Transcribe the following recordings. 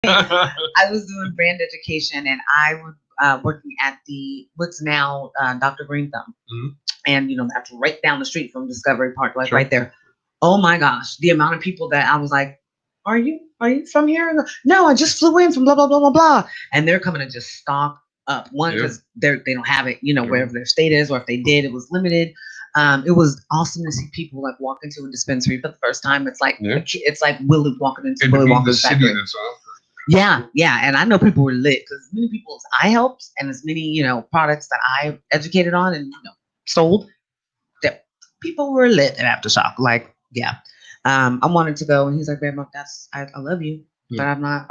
I was doing brand education, and I was working at what's now Dr. Green Thumb, and that's right down the street from Discovery Park, like right there. Oh my gosh, the amount of people that I was like, "Are you from here?" No, I just flew in from blah blah blah blah blah, and they're coming to just stock up. One, because they don't have it, wherever their state is, or if they did, it was limited. It was awesome to see people like walk into a dispensary for the first time. It's like it's like Willie walking into Willy Wonka's factory. Yeah, and I know people were lit because as many people as I helped and as many products that I educated on and sold, that people were lit at Aftershock. Like, I wanted to go, and he's like, "Babe, I love you, but I'm not.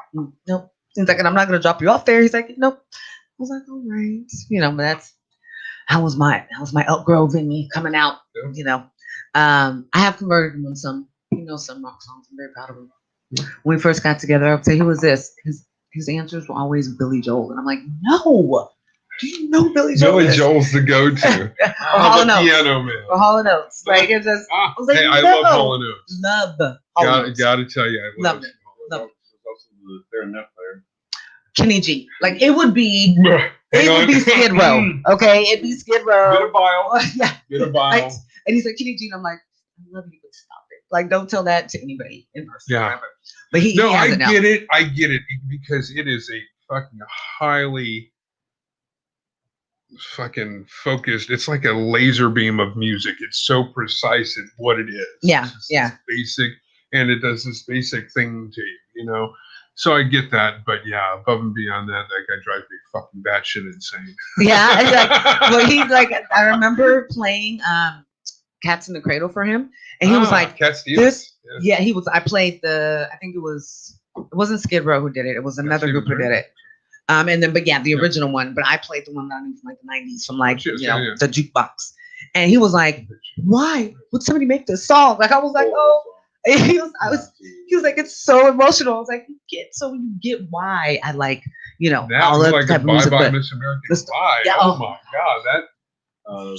Nope." He's like, "And I'm not gonna drop you off there." He's like, "Nope." I was like, "All right," but that's. How was my Elk Grove in me coming out? I have converted him on some rock songs. I'm very proud of him. When we first got together, I would say, "Who was this?" His answers were always Billy Joel, and I'm like, "No, do you know Billy Joel?" Billy Joel's the go-to. The piano man. For Hall & Oates, like it just. I was like, I love Hall & Oates. Love. Gotta tell you, I love it. They're a net player. Kenny G, like it would be Skid Row, okay? It'd be Skid Row. Bit of bile. Bit of bile. And he's like, Kenny G, and I'm like, "I love you, but stop it. Like, don't tell that to anybody in person." Yeah. But I get it because it is a fucking highly fucking focused. It's like a laser beam of music. It's so precise at what it is. It's basic, and it does this basic thing to you, So I get that, but above and beyond that guy drives me fucking batshit insane. He's like, I remember playing Cats in the Cradle for him, and he was like, Cat "This, he was." I played I think it wasn't Skid Row who did it. It was another group who did it. And then, the original one. But I played the one that I knew from like the '90s, from like the jukebox. And he was like, "Why would somebody make this song?" Like I was like, "Oh." And he was like, "It's so emotional." I was like, you get why I like, all that like type of music. Bye Bye Miss American Pie. Yeah, oh my God, that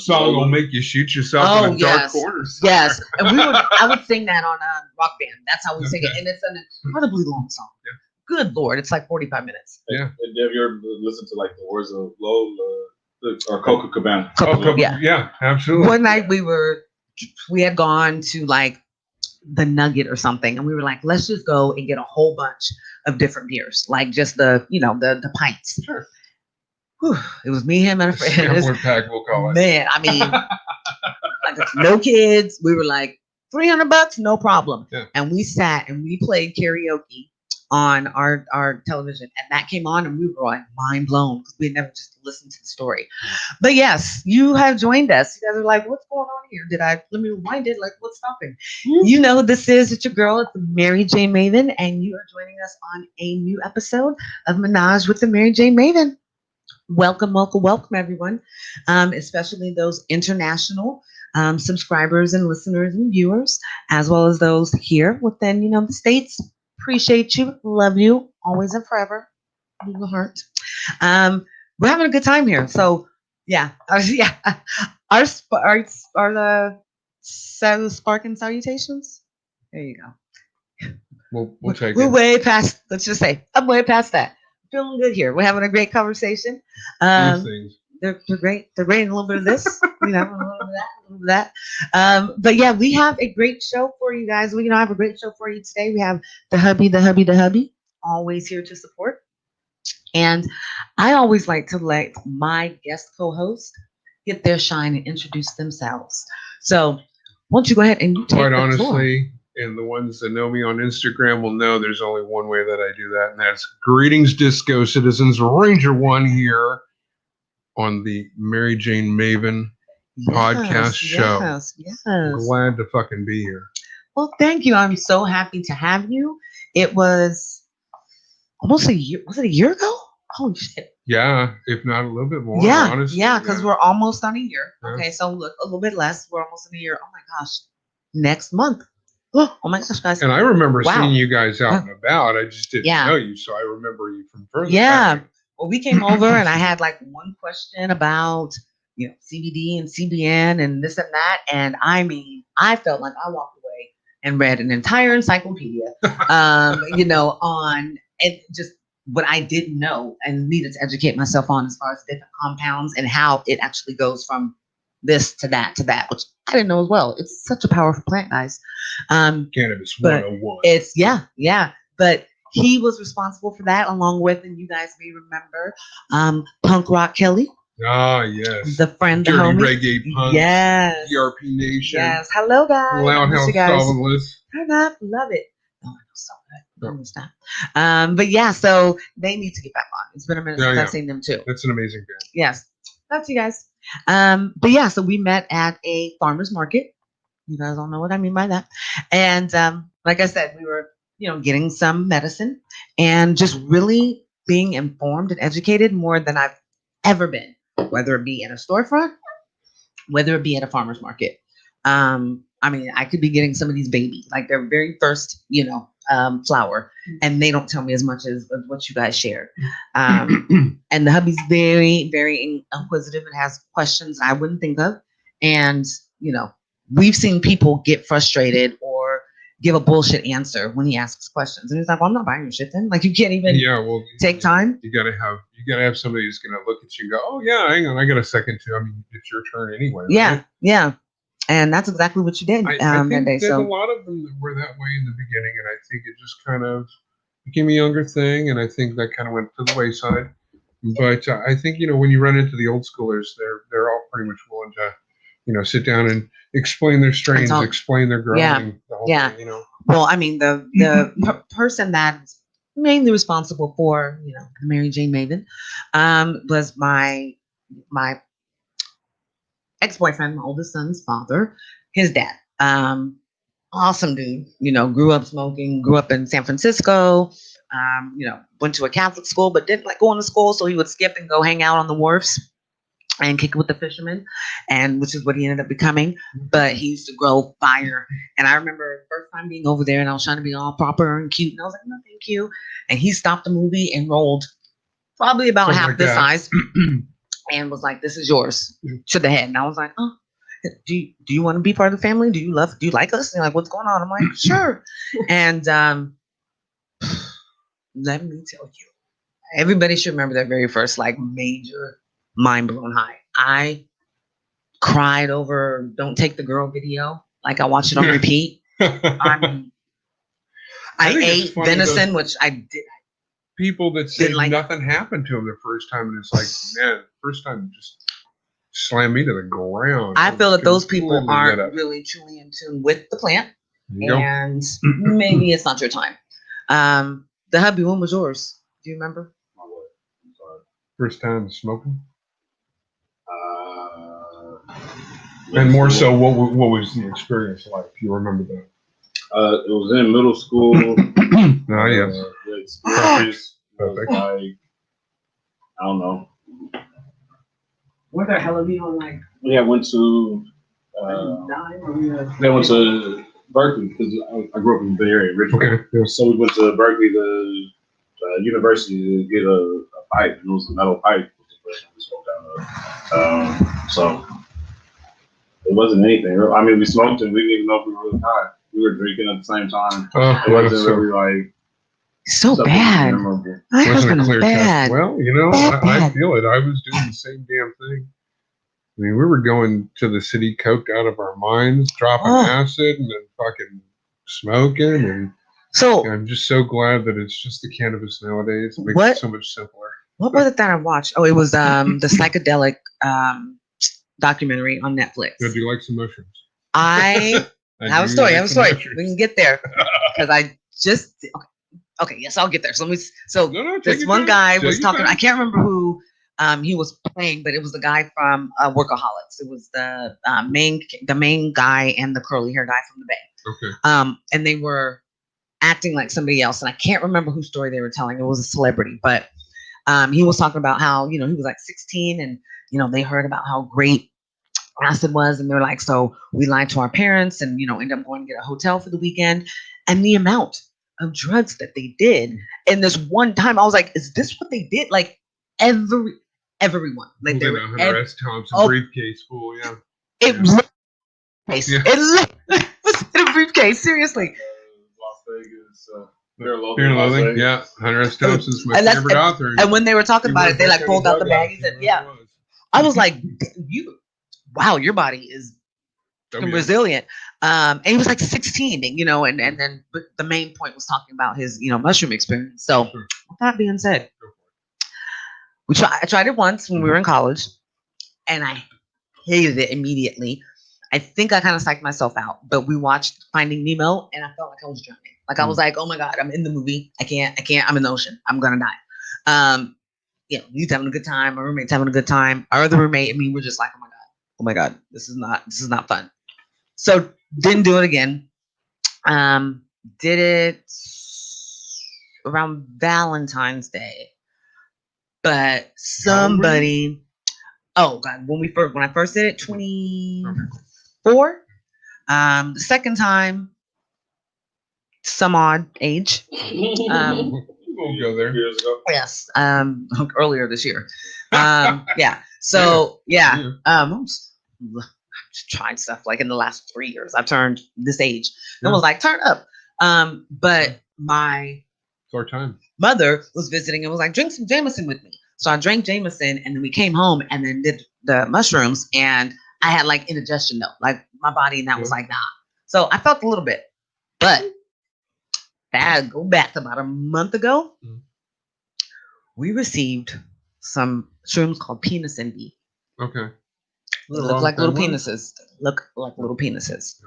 song will make you shoot yourself in a dark corner. Yes, and I would sing that on Rock Band. That's how we sing it, and it's an incredibly long song. Yeah. Good Lord, it's like 45 minutes. Yeah. Have you ever listened to like the words of Lola or Coco Cabana? Yeah, absolutely. One night we had gone to like the Nugget or something, and we were like, "Let's just go and get a whole bunch of different beers, like just the pints." Sure. Whew. It was me, him, and a friend. Scamper pack, we'll call it. Man, I mean, like no kids. We were like $300, no problem. Yeah. And we sat and we played karaoke on our television, and that came on, and we were like mind blown because we had never just listened to the story. But yes, you have joined us. You guys are like, "What's going on here? Let me rewind it. Like, what's stopping?" This is it's your girl, it's Mary J. Maven, and you are joining us on a new episode of Menage with the Mary J. Maven. Welcome, everyone, especially those international subscribers and listeners and viewers, as well as those here within the states. Appreciate you, love you, always and forever. Your heart. We're having a good time here. So Are the sparking salutations? There you go. We'll take it. We're way past. Let's just say I'm way past that. Feeling good here. We're having a great conversation. They're great. They're great. A little bit of this, a little bit of that, But we have a great show for you guys. We have a great show for you today. We have the hubby, always here to support. And I always like to let my guest co-host get their shine and introduce themselves. So, why don't you go ahead and take Quite the honestly, floor. And the ones that know me on Instagram will know there's only one way that I do that, and that's greetings, Disco Citizens. Ranger One here on the Mary Jane Maven podcast show. Yes. Glad to fucking be here. Well, thank you. I'm so happy to have you. It was almost a year. Was it a year ago? Holy shit. Yeah, if not a little bit more. Yeah, honestly. because we're almost on a year. Yeah. Okay, so look, a little bit less. We're almost in a year. Oh my gosh. Next month. Oh my gosh, guys. And I remember seeing you guys out and about. I just didn't know you, so I remember you from further back. Well, we came over and I had like one question about CBD and CBN and this and that, and I mean, I felt like I walked away and read an entire encyclopedia, on and just what I didn't know and needed to educate myself on as far as different compounds and how it actually goes from this to that, which I didn't know as well. It's such a powerful plant, guys. Cannabis 101. It's yeah. But he was responsible for that, along with, and you guys may remember, Punk Rock Kelly. Ah, yes. The friend, the Dirty homie. Reggae Punk. Yes. DRP Nation. Yes. Hello, guys. Loud House Solventless. Turn up. Love it. Oh, I know so good. No. Stop. But yeah, so they need to get back on. It's been a minute since I've seen them too. That's an amazing band. Yes. That's you guys. But yeah, so we met at a farmer's market. You guys all know what I mean by that. And like I said, we were, getting some medicine and just really being informed and educated more than I've ever been, whether it be in a storefront, whether it be at a farmer's market. I mean, I could be getting some of these baby, like their very first, flower, and they don't tell me as much as what you guys shared. And the hubby's very, very inquisitive and has questions I wouldn't think of. And, we've seen people get frustrated or give a bullshit answer when he asks questions. And he's like, well, I'm not buying your shit then. Like, you can't even take time. You gotta have somebody who's gonna look at you and go, oh yeah, hang on, I got a second too. I mean, it's your turn anyway. Yeah. And that's exactly what you did I think that day. There's a lot of them that were that way in the beginning, and I think it just kind of became a younger thing, and I think that kind of went to the wayside. But I think, when you run into the old schoolers, they're all pretty much willing to, sit down and explain their strains, explain their growing, the whole thing, Well, I mean, the person that's mainly responsible for, the Mary Jane Maven, was my ex-boyfriend, my oldest son's father, his dad. Awesome dude, grew up smoking, grew up in San Francisco, went to a Catholic school, but didn't like going to school. So he would skip and go hang out on the wharfs and kick it with the fishermen, and which is what he ended up becoming. But he used to grow fire. And I remember the first time being over there and I was trying to be all proper and cute. And I was like, no, thank you. And he stopped the movie and rolled probably about half this size and was like, this is yours, to the head. And I was like, oh, do you want to be part of the family? Do you like us? And like, what's going on? I'm like, sure. And let me tell you, everybody should remember that very first like major mind-blown high. I cried over Don't Take the Girl video. Like I watched it on repeat. I mean, I ate venison, which I did. People that say nothing happened to them the first time, and it's like, man, first time just slammed me to the ground. I feel that those people aren't really truly in tune with the plant, and maybe it's not your time. The hubby, when was yours? Do you remember? First time smoking? And more so, what was the experience like? If you remember that? It was in middle school. Yes. Perfect. Like, I don't know. What the hell are we on? Like, I went to. They went to Berkeley because I grew up in the Bay Area originally. Okay. Yeah. So we went to Berkeley, the university, to get a pipe, and it was a metal pipe. We smoked down there. So it wasn't anything. I mean, we smoked and we didn't even know if we were really high. We were drinking at the same time. It wasn't really like so bad. It wasn't a clear test. Well, I feel it. I was doing the same damn thing. I mean, we were going to the city coked out of our minds, dropping acid and then fucking smoking. And so I'm just so glad that it's just the cannabis nowadays. It makes it so much simpler. What was it that I watched? Oh, it was the psychedelic documentary on Netflix. Do you like some mushrooms? I have a story. We can get there because I just okay. Yes, I'll get there. So this one guy was talking. I can't remember who he was playing, but it was the guy from Workaholics. It was the main guy and the curly hair guy from the Bay. Okay. And they were acting like somebody else, and I can't remember whose story they were telling. It was a celebrity, but he was talking about how he was like 16 and they heard about how great acid was, and they're like, so we lied to our parents and end up going to get a hotel for the weekend. And the amount of drugs that they did in this one time, I was like, is this what they did? Like everyone, like they were Thompson briefcase full, It was in a briefcase, seriously. Las Vegas. Fear and Loathing. Yeah, Hunter S. Thompson's my favorite author. And when they were talking about it, they like pulled out the baggies and I was like, your body is resilient. And he was like 16, and then but the main point was talking about his, mushroom experience. So with that being said, I tried it once when we were in college and I hated it immediately. I think I kind of psyched myself out, but we watched Finding Nemo and I felt like I was drowning. Like I was like, oh my God, I'm in the movie. I can't, I'm in the ocean. I'm going to die. He's having a good time. My roommate's having a good time. Our other roommate and me were just like, oh my God, this is not fun. So didn't do it again. Did it around Valentine's Day, but somebody, oh God, when I first did it, 24, the second time, some odd age. We'll go there. Years ago. Yes. Earlier this year. Yeah. So yeah. I've tried stuff like in the last 3 years. I've turned this age. And was like, turn up. But my mother was visiting and was like, drink some Jameson with me. So I drank Jameson and then we came home and then did the mushrooms and I had like indigestion though. Like my body and that was like, nah. So I felt a little bit, but I go back to about a month ago. We received some shrooms called penis envy. Okay. Look like little penises. Look like little penises.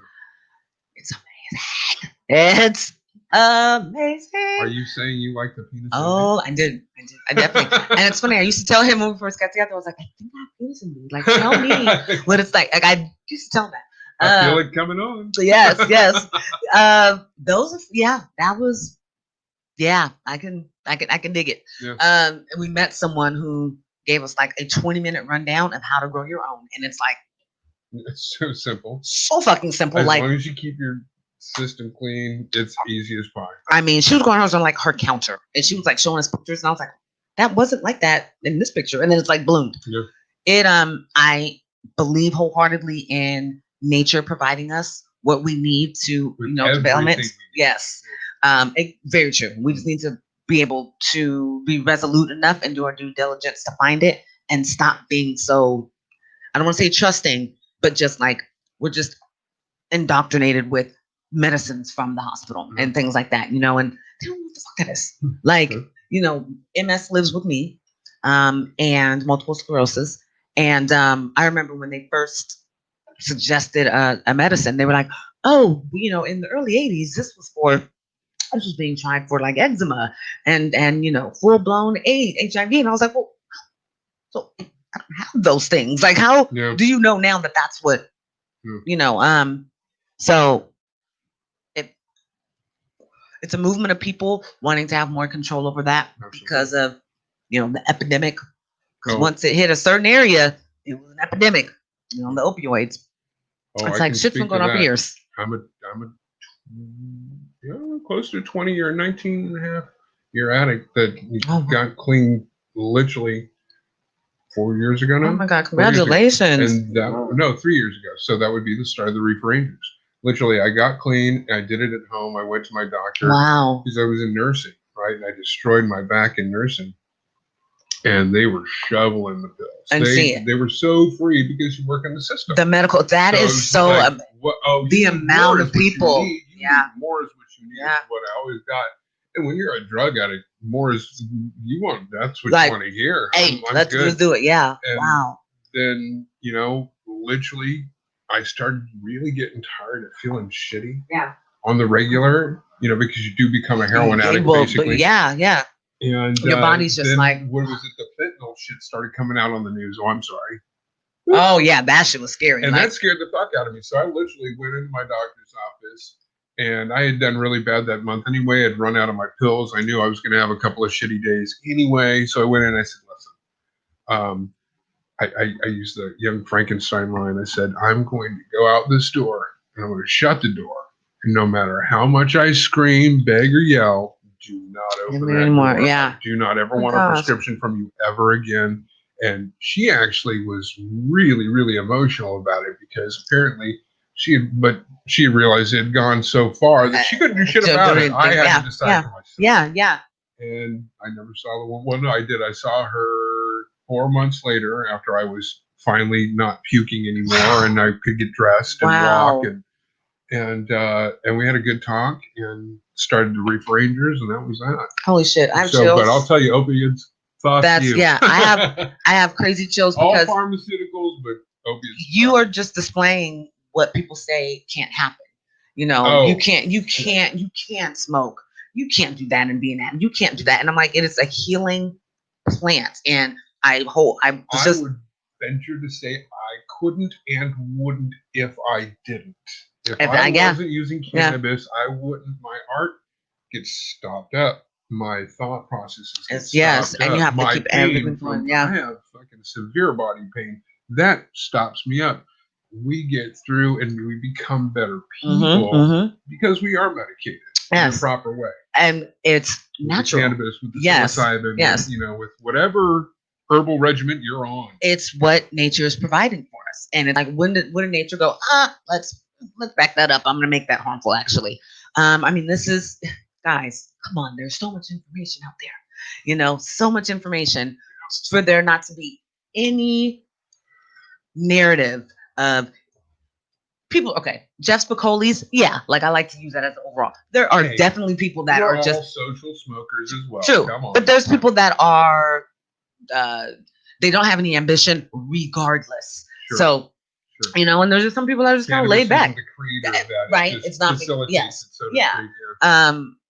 It's amazing. It's amazing. Are you saying you like the penis? Oh, I did. I definitely. And it's funny. I used to tell him when we first got together. I was like, I think I have penis envy. Like, tell me what it's like. Like I used to tell him that. I feel it coming on. Yes. That was. Yeah, I can dig it. Yeah. And we met someone who gave us like a 20-minute rundown of how to grow your own, and it's like it's so simple, so fucking simple. As like long as you keep your system clean, it's easy as pie. I mean, she was going on like her counter, and she was like showing us pictures, and I was like, that wasn't like that in this picture, and then it's like bloomed. Yeah. It I believe wholeheartedly in nature providing us what we need to development. Yes. Very true. We just need to be able to be resolute enough and do our due diligence to find it and stop being so, I don't want to say trusting, but just like we're just indoctrinated with medicines from the hospital and things like that, and they don't know what the fuck it is. Like, MS lives with me, and multiple sclerosis. And I remember when they first suggested a medicine, they were like, oh, in the early 80s, this was being tried for like eczema and full blown HIV. And I was like, well, so I don't have those things. Like, how do you know now that that's what, so it's a movement of people wanting to have more control over that. Absolutely. Because of, the epidemic. Because once it hit a certain area, it was an epidemic, the opioids. It's like shit's been going on for years. I'm a close to 20 or 19 and a half year addict that got clean literally 4 years ago now. Oh my God, congratulations. And 3 years ago. So that would be the start of the Reefer Rangers. Literally, I got clean. I did it at home. I went to my doctor. Wow. Because I was in nursing, right? And I destroyed my back in nursing. And they were shoveling the pills. And they were so free because you work in the system. The medical, is so, like, the amount of people. More is what you need. Yeah. Is what I always got. And when you're a drug addict, more is that's what you want to hear. Hey, let's do it. Yeah. And wow. Then, literally, I started really getting tired of feeling shitty. Yeah. On the regular, because you do become a heroin addict, basically. Yeah. And your body's just like, what was it? The fentanyl shit started coming out on the news. Oh, I'm sorry. Oh yeah, that shit was scary. And that scared the fuck out of me. So I literally went into my doctor's office, and I had done really bad that month anyway. I'd run out of my pills. I knew I was going to have a couple of shitty days anyway. So I went in and I said, listen, I used the Young Frankenstein line. I said, I'm going to go out this door and I'm going to shut the door. And no matter how much I scream, beg, or yell, do not open that anymore. door. Yeah. Do not ever want a prescription from you ever again. And she actually was really, really emotional about it because apparently she had realized it had gone so far that she couldn't do shit about it. I had to decide for myself. Yeah, yeah. And I never saw the one. Well, no, I did. I saw her 4 months later after I was finally not puking anymore and I could get dressed and walk and we had a good talk and started the Reefer Rangers and that was that. Holy shit! I have chills. But I'll tell you, opiates. You. Yeah. I have crazy chills because all pharmaceuticals, but opiates. You are just displaying what people say can't happen. You know, you can't smoke. You can't do that and be an addict. You can't do that. And I'm like, it is a healing plant. And I would venture to say I couldn't and wouldn't if I didn't. If I wasn't using cannabis, I wouldn't. My art gets stopped up. My thought processes get stopped and up. you have to keep everything going. Yeah. I have fucking severe body pain. That stops me up. We get through and we become better people because we are medicated in the proper way. And it's natural. With the cannabis, with the psilocybin, you know, with whatever herbal regimen you're on. It's what nature is providing for us. And it's like, wouldn't nature go, let's back that up. I'm going to make that harmful, actually. I mean, this is, guys, come on. There's so much information out there. You know, so much information for there not to be any narrative of people. Okay, Jeff Spicoli's, like I like to use that as an overall. There are definitely people that are just social smokers as well. True, come on. But there's people that are they don't have any ambition regardless. Sure. So you know, and there's just some people that are just kind of laid back. Right? It's not. Yes.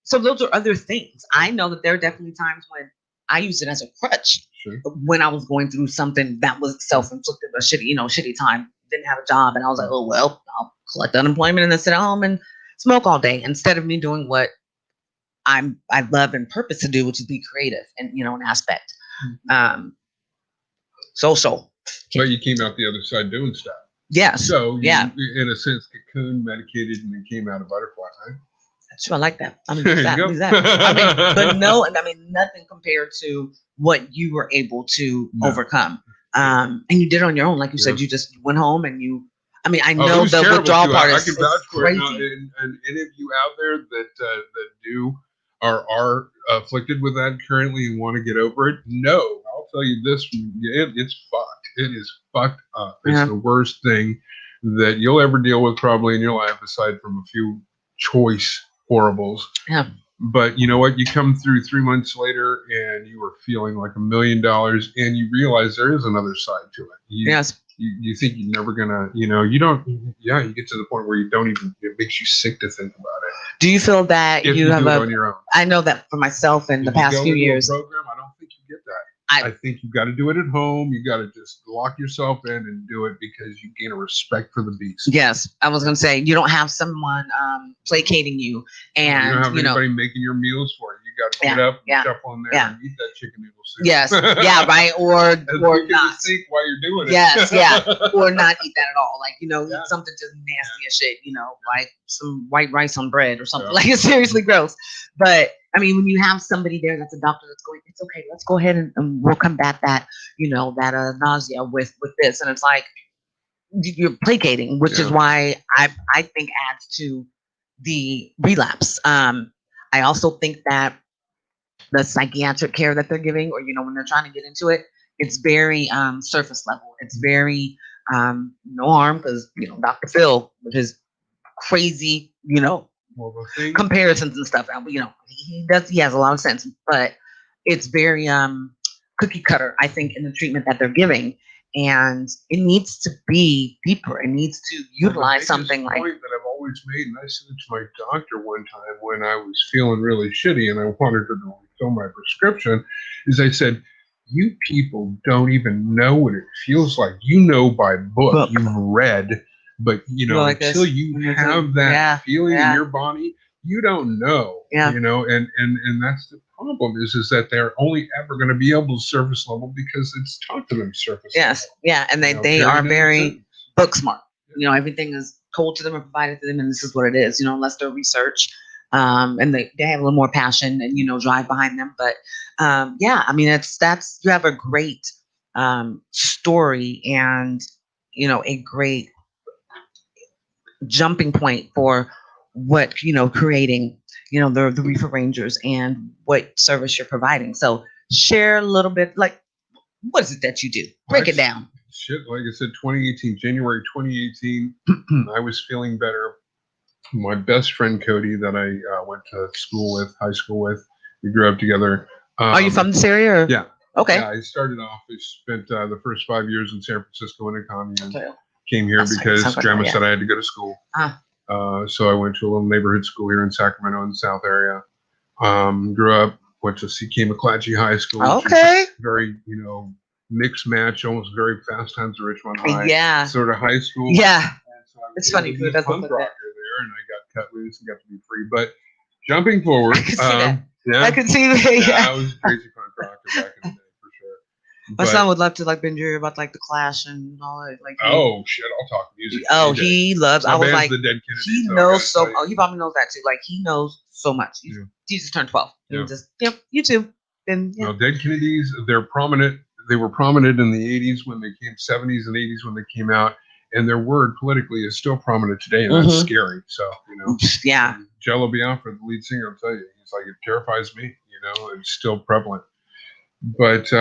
So those are other things. I know that there are definitely times when I used it as a crutch. Sure. When I was going through something that was self-inflicted, a shitty time, didn't have a job, and I was like, oh well, I'll collect unemployment and then sit at home and smoke all day instead of me doing what I love and purpose to do, which is be creative and an aspect. Social. But you came out the other side doing stuff. Yeah. So you, in a sense, cocoon medicated and then came out a butterfly, right? Sure, I like that. I mean, nothing compared to what you were able to overcome. And you did it on your own, like you said. You just went home and you. I mean, I know the withdrawal part is crazy. I can vouch for it. And any of you out there that are afflicted with that currently and want to get over it, no, I'll tell you this: it's fucked. It is fucked up. It's the worst thing that you'll ever deal with probably in your life, aside from a few choice horribles. Yeah. But you know what? You come through 3 months later and you are feeling like $1 million and you realize there is another side to it. You think you're never gonna, you don't, you get to the point where you don't even, it makes you sick to think about it. Do you feel that if you have on your own? I know that for myself in the past few years. Program, I don't think you get that. I think you've got to do it at home. You got to just lock yourself in and do it because you gain a respect for the beast. Yes, I was going to say you don't have someone placating you, and you don't have anybody making your meals for you. You got to get up, and shuffle in there, and eat that chicken noodle soup. Yes, right, or not think while you're doing it. Yes, or not eat that at all. Like eat something just nasty as shit. Like some white rice on bread or something. Like it's seriously gross, but. I mean, when you have somebody there that's a doctor that's going, it's okay, let's go ahead and we'll combat that, that nausea with this. And it's like, you're placating, which is why I think adds to the relapse. I also think that the psychiatric care that they're giving, or, when they're trying to get into it, it's very surface level. It's very no harm because, Dr. Phil with his crazy, comparisons and stuff. He has a lot of sense, but it's very cookie cutter, I think, in the treatment that they're giving. And it needs to be deeper. It needs to utilize something like point that I've always made, and I said it to my doctor one time when I was feeling really shitty and I wanted her to refill my prescription, is I said, you people don't even know what it feels like. By book. You've read. But until you have that feeling in your body, you don't know. And that's the problem is that they're only ever going to be able to surface level because it's taught to them surface level. And they are very book smart. Everything is told to them and provided to them, and this is what it is. Unless they're research, and they have a little more passion and drive behind them. But I mean that's you have a great story and a great jumping point for what creating the Reefer Rangers and what service you're providing. So share a little bit, like, what is it that you do? Break it down. Shit, like I said, January 2018, I was feeling better. My best friend Cody that I went to high school with, we grew up together. Are you from this area? Or? Yeah. Okay. Yeah, I started off, I spent the first 5 years in San Francisco in a commune. Okay. Came here because Grandma said I had to go to school. So I went to a little neighborhood school here in Sacramento in the South area. Grew up, went to C.K. McClatchy High School. Okay. Very, mixed match, almost very Fast Times at Richmond High. Yeah. Sort of high school. Yeah. So it's funny because it doesn't punk rocker there, and I got cut loose and got to be free. But jumping forward, I can see that. Yeah, I can see that. Yeah, I was a crazy punk rocker back in the day for sure. My son would love to been hear about the Clash and all that. Oh shit, I'll talk music. He loves. I was like, the Dead Kennedys, he knows so. Oh, he probably knows that too. Like he knows so much. He just turned 12. Yeah. You too. And Well, Dead Kennedys, they're prominent. They were prominent in the 80s when they came, 70s and 80s when they came out, and their word politically is still prominent today, and that's scary. So, Yeah. Jello Biafra, the lead singer, I'll tell you, he's like, it terrifies me, it's still prevalent. But,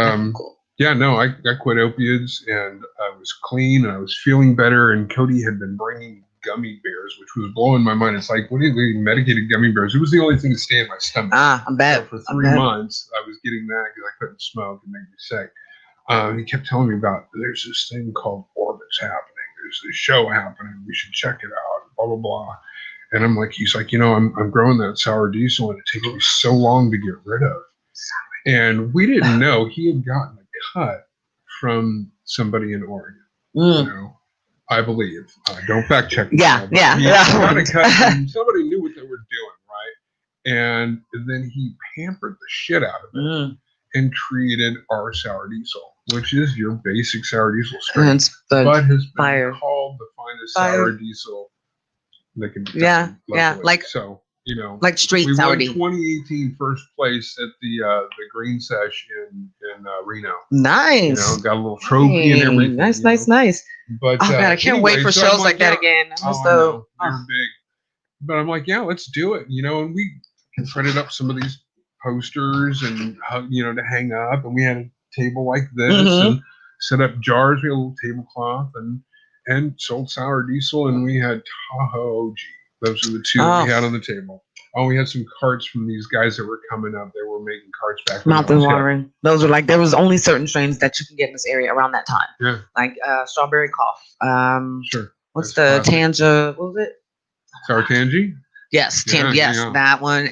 yeah, no, I quit opiates, and I was clean, and I was feeling better, and Cody had been bringing gummy bears, which was blowing my mind. It's like, what are you eating medicated gummy bears? It was the only thing to stay in my stomach. I'm bad. So for 3 months, I was getting that because I couldn't smoke. It made me sick. He kept telling me about, there's this thing called Orbits happening. There's this show happening. We should check it out, blah, blah, blah. And I'm like, he's like, I'm growing that sour diesel, and it takes me so long to get rid of. And we didn't know he had gotten a cut from somebody in Oregon. I believe. Don't fact check me. Yeah. Got a cut from somebody knew what they were doing, right? And then he pampered the shit out of it and created our sour diesel, which is your basic sour diesel strain, but has been called the finest sour diesel that can be yeah, like so. Like straight we sour won diesel. 2018 first place at the Green Sesh in Reno. Nice. Got a little trophy and everything. Nice. But oh God, I can't wait for shows like that again. They're big. But I'm like, yeah, let's do it. And we printed up some of these posters and to hang up, and we had a table like this and set up jars. We had a little tablecloth and sold sour diesel, and we had Tahoe OG. Those are the two that we had on the table. Oh, we had some carts from these guys that were coming up. They were making carts back. Mouth watering. Those were there was only certain strains that you can get in this area around that time. Yeah. Like strawberry cough. Sure. What's the Tanja? What was it? Sour Tangy? Yes. That one.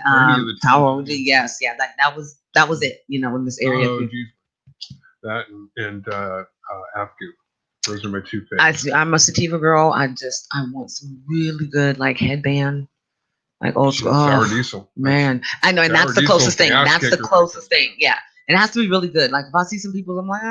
Tower. Yes. Yeah. That was it. In this area. Oh, geez. That and Afgoop. Those are my two favorites. I'm a sativa girl. I want some really good headband, old school. Sour diesel. Man, I know, and that's the closest thing. That's the closest thing. Yeah, it has to be really good. Like if I see some people, I'm like,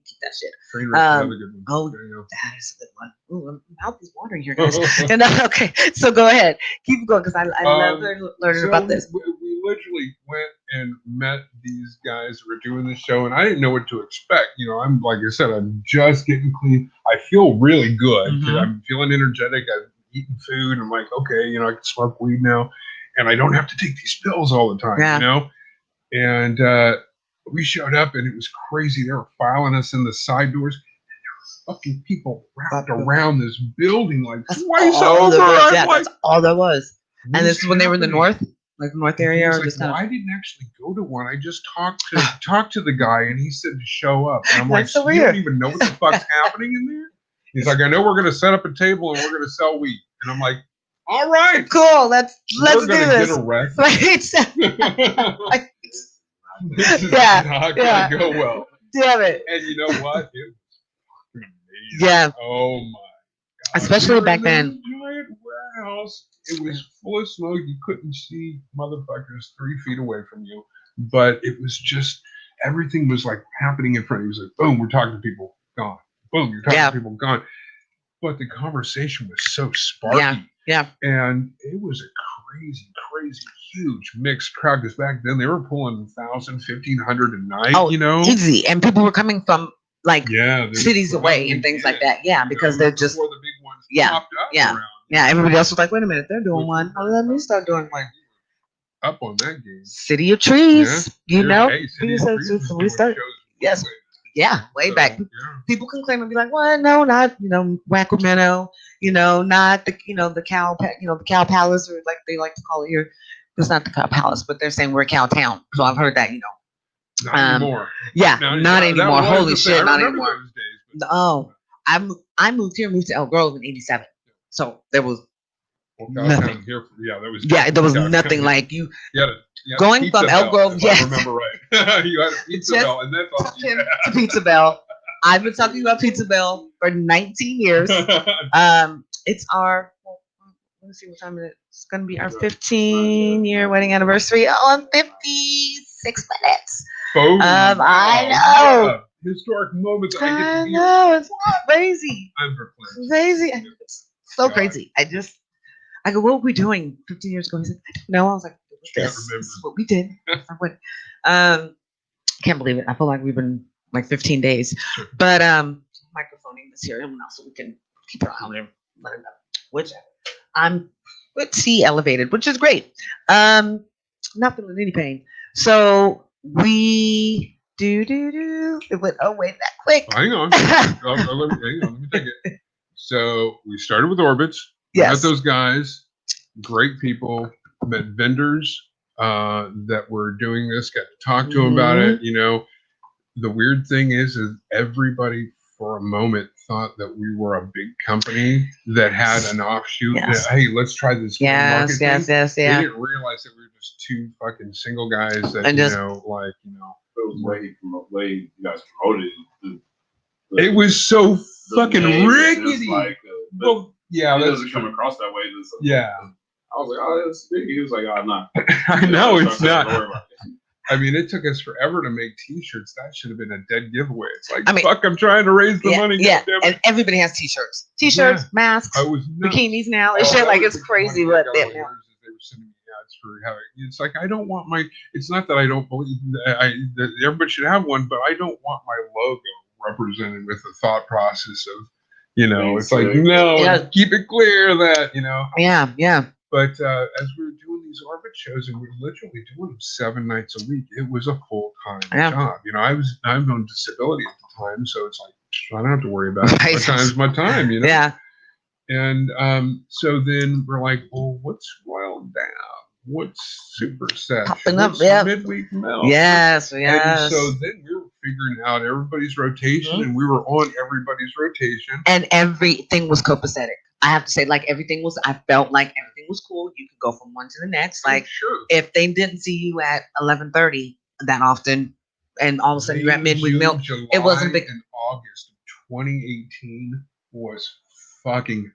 keep that shit. Another good one. Oh, that is a good one. Ooh, my mouth is watering here, guys. And okay, so go ahead, keep going because I love learning about this. We literally went and met these guys who were doing the show, and I didn't know what to expect. I'm like I said, I'm just getting clean. I feel really good. I'm feeling energetic. I've eaten food. I'm like, okay, I can smoke weed now, and I don't have to take these pills all the time. And we showed up, and it was crazy. They were filing us in the side doors. And there were fucking people wrapped around this building twice over. That's all there was. And this is when they were in the north. Like North area, or just I didn't actually go to one. I just talked to the guy, and he said to show up. And I'm like, so you don't even know what the fuck's happening in there? He's like, I know we're gonna set up a table and we're gonna sell weed. And I'm like, all right, cool. Let's do this. Get arrested. Right? This is not gonna go well. Damn it. And you know what? It was amazing. Yeah. Oh my God. Especially back then. Giant warehouse. It was full of smoke. You couldn't see motherfuckers 3 feet away from you. But it was just, everything was happening in front of you. It was like, boom, we're talking to people, gone. Boom, you're talking to people, gone. But the conversation was so sparky. Yeah. And it was a crazy, huge mixed crowd. Because back then they were pulling 1,000, 1,500 a night, Easy. And people were coming from cities away and things like that. Yeah, because they're just. Before the big ones popped up around. Yeah, everybody else was like, wait a minute, they're doing one. Oh, let me start doing one. up on that game. City of Trees, yeah. you know. Hey, City of Trees we started. Yes. Yeah, way back. Yeah. People can claim and be like, "Well, no, not Sacramento, not the Cow, the Cow Palace, or like they like to call it here. It's not the Cow Palace, but they're saying we're Cow Town. So I've heard that, Not anymore. Yeah, not anymore. Holy shit, not anymore. Oh, I moved to Elk Grove in '87, so there was nothing. Here, there was nothing like you. Going from Elk Grove, yes. I remember right. You had a Pizza Bell, and that's all you had. To Pizza Bell. I've been talking about Pizza Bell for 19 years. It's our, let me see what time it is. It's going to be our 15-year wedding anniversary on 56 minutes. Boom. I know. Yeah. Historic moments. I know. It's crazy. I'm perplexed. Crazy. It's so crazy. I go, what were we doing 15 years ago? He said, I don't know. I was like, this is what we did. Can't believe it. I feel like we've been like 15 days. But microphoning this here so we can keep it on there. Which I'm with C elevated, which is great. Not feeling any pain. So we it went that quick. Hang on. Let me take it. So we started with Orbits. Yes. Met those guys, great people, met vendors that were doing this, got to talk to them about it. The weird thing is everybody for a moment thought that we were a big company that had an offshoot. Yes. That, hey, let's try this. Yes. They didn't realize that we were just two fucking single guys that, it was way you guys promoted. It was so fucking rickety. It doesn't come across that way. Yeah. I was like, oh, that's big. He was like, oh, nah. I know it's not. I mean, it took us forever to make T-shirts. That should have been a dead giveaway. It's like, I'm trying to raise the money. Yeah, and everybody has T-shirts. T-shirts, masks, bikinis now. It's shit like it's crazy. What they were sending me ads for having. It's like I don't want my. It's not that I don't believe that everybody should have one, but I don't want my logo represented with the thought process of. It's like, no, keep it clear that, Yeah. But as we were doing these Orbit shows and we were literally doing them 7 nights a week, it was a full-time job. I'm on disability at the time, so it's like, I don't have to worry about it. My time's my time, Yeah. And so then we're like, well, what's Royal Down? What's Superset? Popping up, Midweek Milk? Yes. And so then we were figuring out everybody's rotation, and we were on everybody's rotation. And everything was copacetic. I have to say, like, I felt like everything was cool. You could go from one to the next. Like, if they didn't see you at 11:30 that often, and all of a sudden you're at Midweek Milk, July, it wasn't big. In August of 2018 was fucking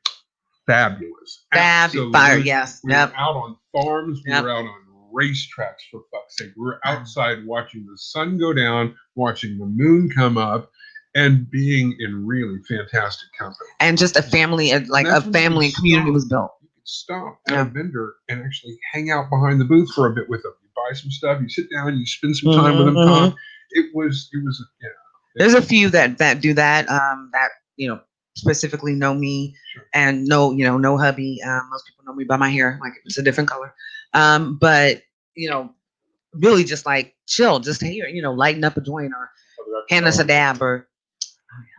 fabulous. Fire, yes. We were out on farms. We were out on racetracks, for fuck's sake. We were outside watching the sun go down, watching the moon come up, and being in really fantastic company. And just a family, and community was built. You could stop at a vendor and actually hang out behind the booth for a bit with them. You buy some stuff, you sit down, you spend some time with them. Talk. It was. There's a few that do that. Specifically know me and know hubby. Most people know me by my hair, like it's a different color. But really just like chill, just here, lighten up a joint or hand us a dab or.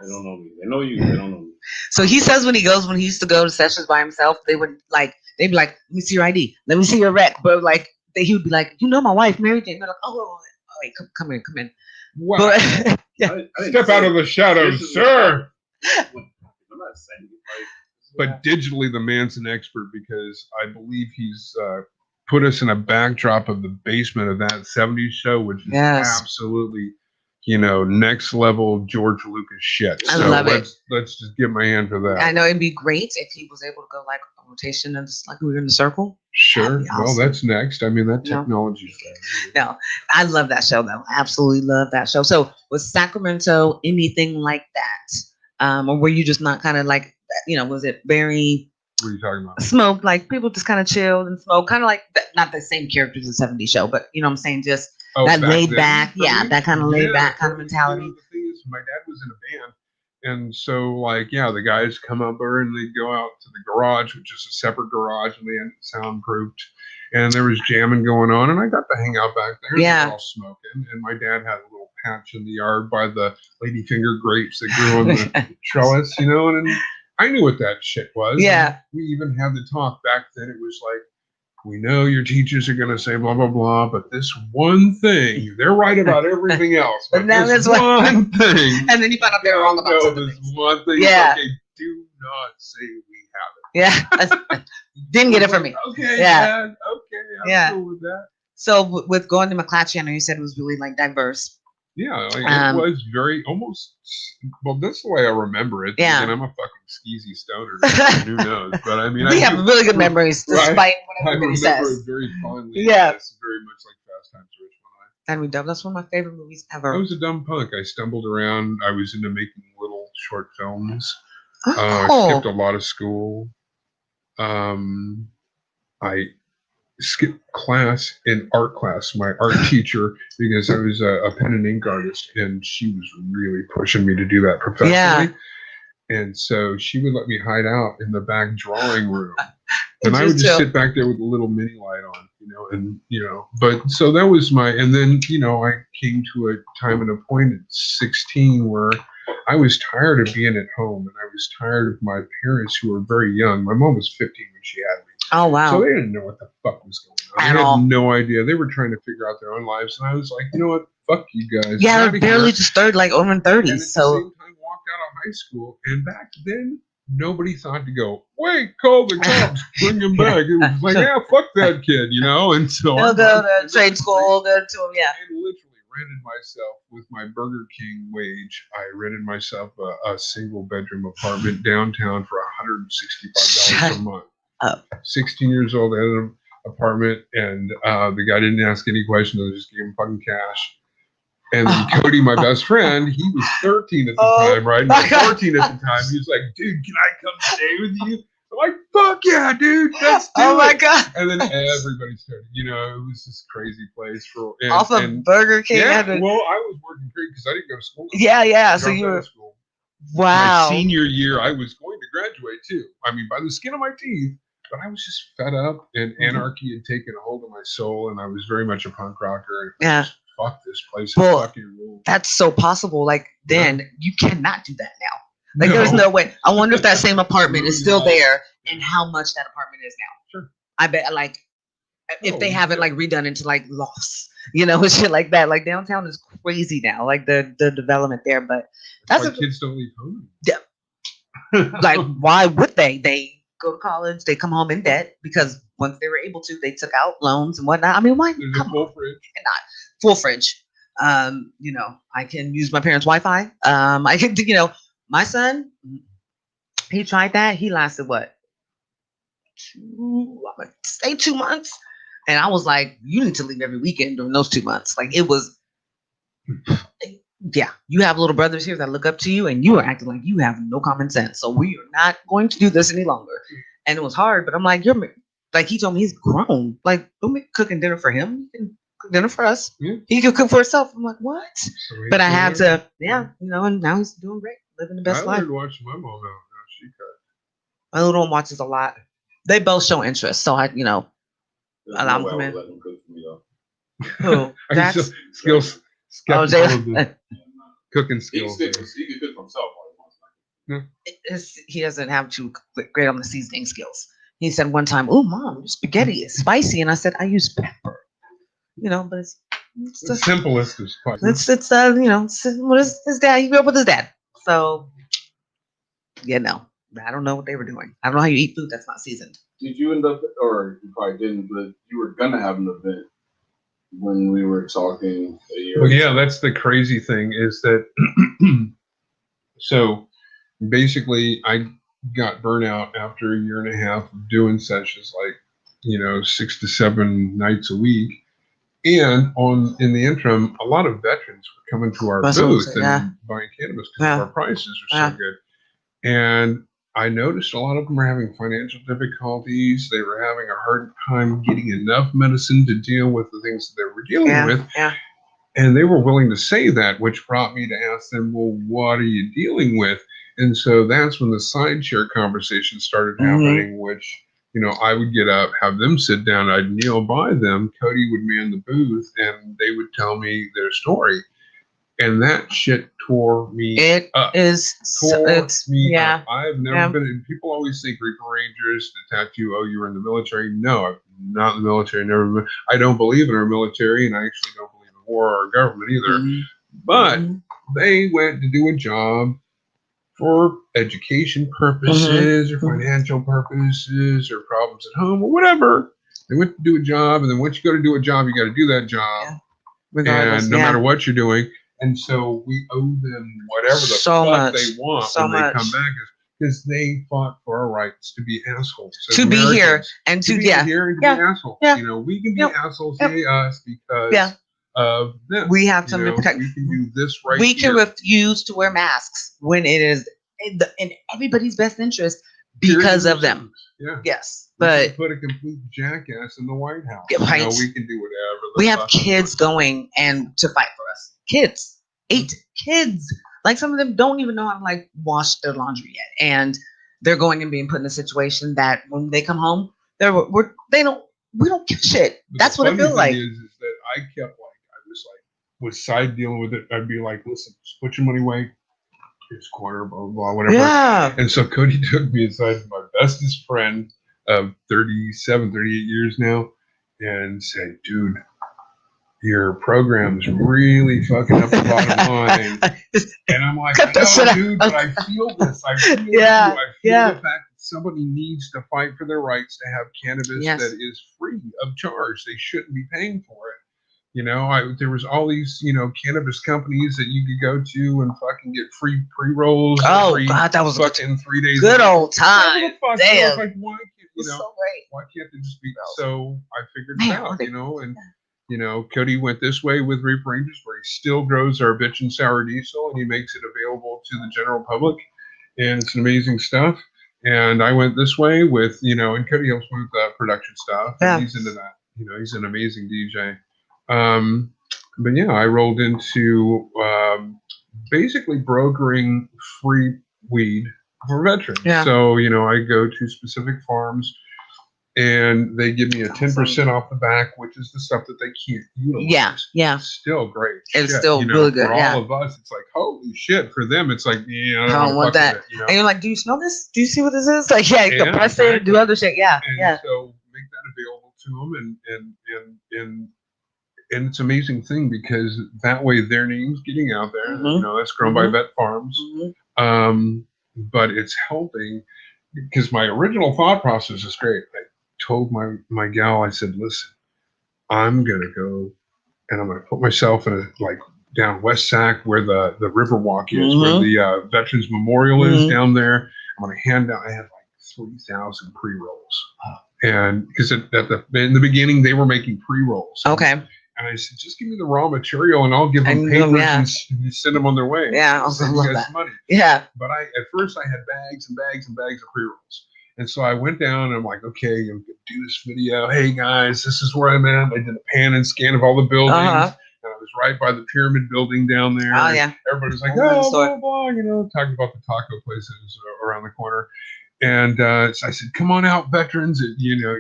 They don't know me. They know you. They don't know me. So he says when he used to go to sessions by himself, they'd be like, let me see your ID, let me see your rec, but like he would be like, my wife, Mary Jane. They're like, oh wait, come in. Wow. But, step out of the shadows, sir. I'm not saying it, but digitally, the man's an expert because I believe he's put us in a backdrop of the basement of that 70s show, which is absolutely, next level George Lucas shit. I love it. Let's just give my hand for that. I know it'd be great if he was able to go like a rotation and just like we were in the circle. Sure. Awesome. Well, that's next. I mean, that technology's there. No, I love that show though. Absolutely love that show. So was Sacramento anything like that? Or were you just not kind of like, was it very What are you talking about? Smoke, like people just kind of chilled and smoke, kind of like not the same characters in 70s show, but you know what I'm saying, just that laid back, that kind of laid back kind of mentality. The thing is, my dad was in a band, And so, like, yeah, the guys come up there and they go out to the garage, which is a separate garage, and they had it soundproofed. And there was jamming going on, and I got to hang out back there. And they were all smoking. And my dad had a little patch in the yard by the ladyfinger grapes that grew on the trellis, you know. And I knew what that shit was. Yeah. And we even had the talk back then. It was like, we know your teachers are going to say blah, blah, blah, but this one thing, they're right about everything else. But this one thing. And then you find out they're wrong about something. This one thing. Yeah. Okay, do not say we have it. Yeah. Didn't get it from me. Okay. Yeah. Dad, okay. I'm cool with that. So with going to McClatchy, I know you said it was really like diverse. Yeah, like it was very almost. Well, that's the way I remember it. Yeah, and I'm a fucking skeezy stoner. Who knows? But I mean, we have really good memories, despite what everybody says. I remember it very fondly. Yeah, it's very much like Fast Times at Ridgemont High. And we dub. That's one of my favorite movies ever. I was a dumb punk. I stumbled around. I was into making little short films. Oh, I skipped a lot of school. I skipped class in art class, my art teacher, because I was a pen and ink artist, and she was really pushing me to do that professionally. Yeah. And so she would let me hide out in the back drawing room. And I would just sit back there with a little mini light on, but so that was and then, I came to a time and a point at 16 where I was tired of being at home, and I was tired of my parents who were very young. My mom was 15 when she had me. Oh, wow. So they didn't know what the fuck was going on. They had no idea. They were trying to figure out their own lives. And I was like, you know what? Fuck you guys. Yeah, they're barely just started like over in 30s. And at the same time, walked out of high school. And back then, nobody thought to go, wait, call the cops, bring him back. It was like, yeah, fuck that kid, And so They'll go to trade school, go to him, yeah. I literally rented myself with my Burger King wage. I rented myself a single bedroom apartment downtown for $165 a month. 16 years old, I had an apartment, and the guy didn't ask any questions. I just gave him fucking cash. And then Cody, my best friend, he was 13 at the time, right? And 14 at the time. He was like, dude, can I come stay with you? I'm like, fuck yeah, dude. Let's do it. My God. And then everybody started, it was this crazy place. Off of Burger King? Yeah, well, I was working great because I didn't go to school. Yeah. So you were. School. Wow. My senior year, I was going to graduate too. I mean, by the skin of my teeth. But I was just fed up, and anarchy had taken a hold of my soul, and I was very much a punk rocker. Yeah. Fuck this place. Well, fucking rules. That's so possible. Like, then you cannot do that now. Like, there's no way. I wonder if that same apartment is still there and how much that apartment is now. Sure. I bet, like, if they have it, like, redone into, like, lofts, and shit like that. Like, downtown is crazy now, like, the development there. But that's why kids don't leave home. Yeah. Like, why would they? They go to college, they come home in debt because once they were able to, they took out loans and whatnot. I mean, why? There's a full fridge. Not full fridge. I can use my parents' Wi-Fi. I can, my son, he tried that. He lasted what? 2 months. And I was like, you need to leave every weekend during those 2 months. Like, it was, yeah, you have little brothers here that look up to you, and you are acting like you have no common sense. So we are not going to do this any longer. And it was hard, but I'm like, he told me he's grown. Like, don't be cooking dinner for him. You can cook dinner for us. Yeah. He can cook for himself. I'm like, what? So but I had to, and now he's doing great, living the best life. I learned watching my mom out. She cut. My little one watches a lot. They both show interest, so I, allow them to come in. Who? That's skills. Cooking skills. He can cook for himself. He doesn't have too great on the seasoning skills. He said one time, "Oh, Mom, your spaghetti is spicy," and I said, "I use pepper." But it's the simplest is spicy. What is his dad? He grew up with his dad, so I don't know what they were doing. I don't know how you eat food that's not seasoned. Did you end up, or you probably didn't, but you were gonna have an event when we were talking a year? Well, yeah, that's the crazy thing is that. So basically, I got burnout after a year and a half of doing sessions, like 6 to 7 nights a week, and in the interim, a lot of veterans were coming to our booth and buying cannabis because our prices are so good, and I noticed a lot of them were having financial difficulties. They were having a hard time getting enough medicine to deal with the things that they were dealing with. Yeah. And they were willing to say that, which brought me to ask them, well, what are you dealing with? And so that's when the side share conversation started happening, which, you know, I would get up, have them sit down, I'd kneel by them, Cody would man the booth, and they would tell me their story. And that shit tore me up. It's me up. I've never been in, people always think Reefer Rangers, the tattoo, oh, you were in the military. No, I'm not in the military, never been. I don't believe in our military, and I actually don't believe in war or government either. But they went to do a job for education purposes or financial purposes or problems at home or whatever. They went to do a job, and then once you go to do a job, you got to do that job. And no matter what you're doing. And so we owe them whatever the fuck they want when they come back, because they fought for our rights to be assholes. To be here and to be here and to be assholes. You know, we can be assholes, us, because of this. We have something to protect. We can do this right We can refuse to wear masks when it is in everybody's best interest because of them. Yes. But put a complete jackass in the White House. Right. You know, we can do whatever. We have kids going and to fight for us. Kids, 8 kids. Like some of them don't even know how to like wash their laundry yet, and they're going and being put in a situation that when they come home, we don't give a shit. But that's what it feels like. Is that I kept was side dealing with it. I'd be like, listen, just put your money away. It's quarter, blah, blah, blah, whatever. Yeah. And so Cody took me aside, my bestest friend of 37, 38 years now, and said, dude, your program's really fucking up the bottom line. And I'm like, I know, dude, but I feel this. I feel I feel the fact that somebody needs to fight for their rights to have cannabis that is free of charge. They shouldn't be paying for it. You know, there was all these, you know, cannabis companies that you could go to and fucking get free pre-rolls. Oh, God, that was fucking 3 days. Good old time. Damn. Like, why can't, you know, so great. Why can't they just be? So I figured it out, you know, and, you know, Cody went this way with Reefer Rangers, where he still grows our bitch and sour diesel, and he makes it available to the general public, and it's amazing stuff. And I went this way with, you know, and Cody helps with production stuff. And he's into that. You know, he's an amazing DJ. But yeah, I rolled into basically brokering free weed for veterans. Yeah. So, you know, I go to specific farms and they give me a 10% off the back, which is the stuff that they can't utilize. Yeah. It's still great. It's still really good. For all of us, it's like, holy shit. For them, it's like, I don't want that. It, you know? And you're like, do you smell this? Do you see what this is? Like, you can press it and do other shit. Yeah. And so make that available to them and it's an amazing thing because that way their name's getting out there. You know, that's grown by vet farms. But it's helping because my original thought process is great. I told my gal, I said, listen, I'm going to go and I'm going to put myself in down West Sac where the Riverwalk is, where the Veterans Memorial is down there. I'm going to hand out, I had like 3,000 pre-rolls. And because in the beginning they were making pre-rolls. Okay. And I said, just give me the raw material and I'll give them papers and send them on their way. Yeah, I'll send you guys money. Yeah. But at first I had bags and bags and bags of pre-rolls. And so I went down and I'm like, okay, I'm going to do this video. Hey guys, this is where I'm at. I did a pan and scan of all the buildings. And I was right by the pyramid building down there. Oh, yeah. Everybody was like, oh, blah, blah, you know, talking about the taco places around the corner. And so I said, come on out, veterans. You know,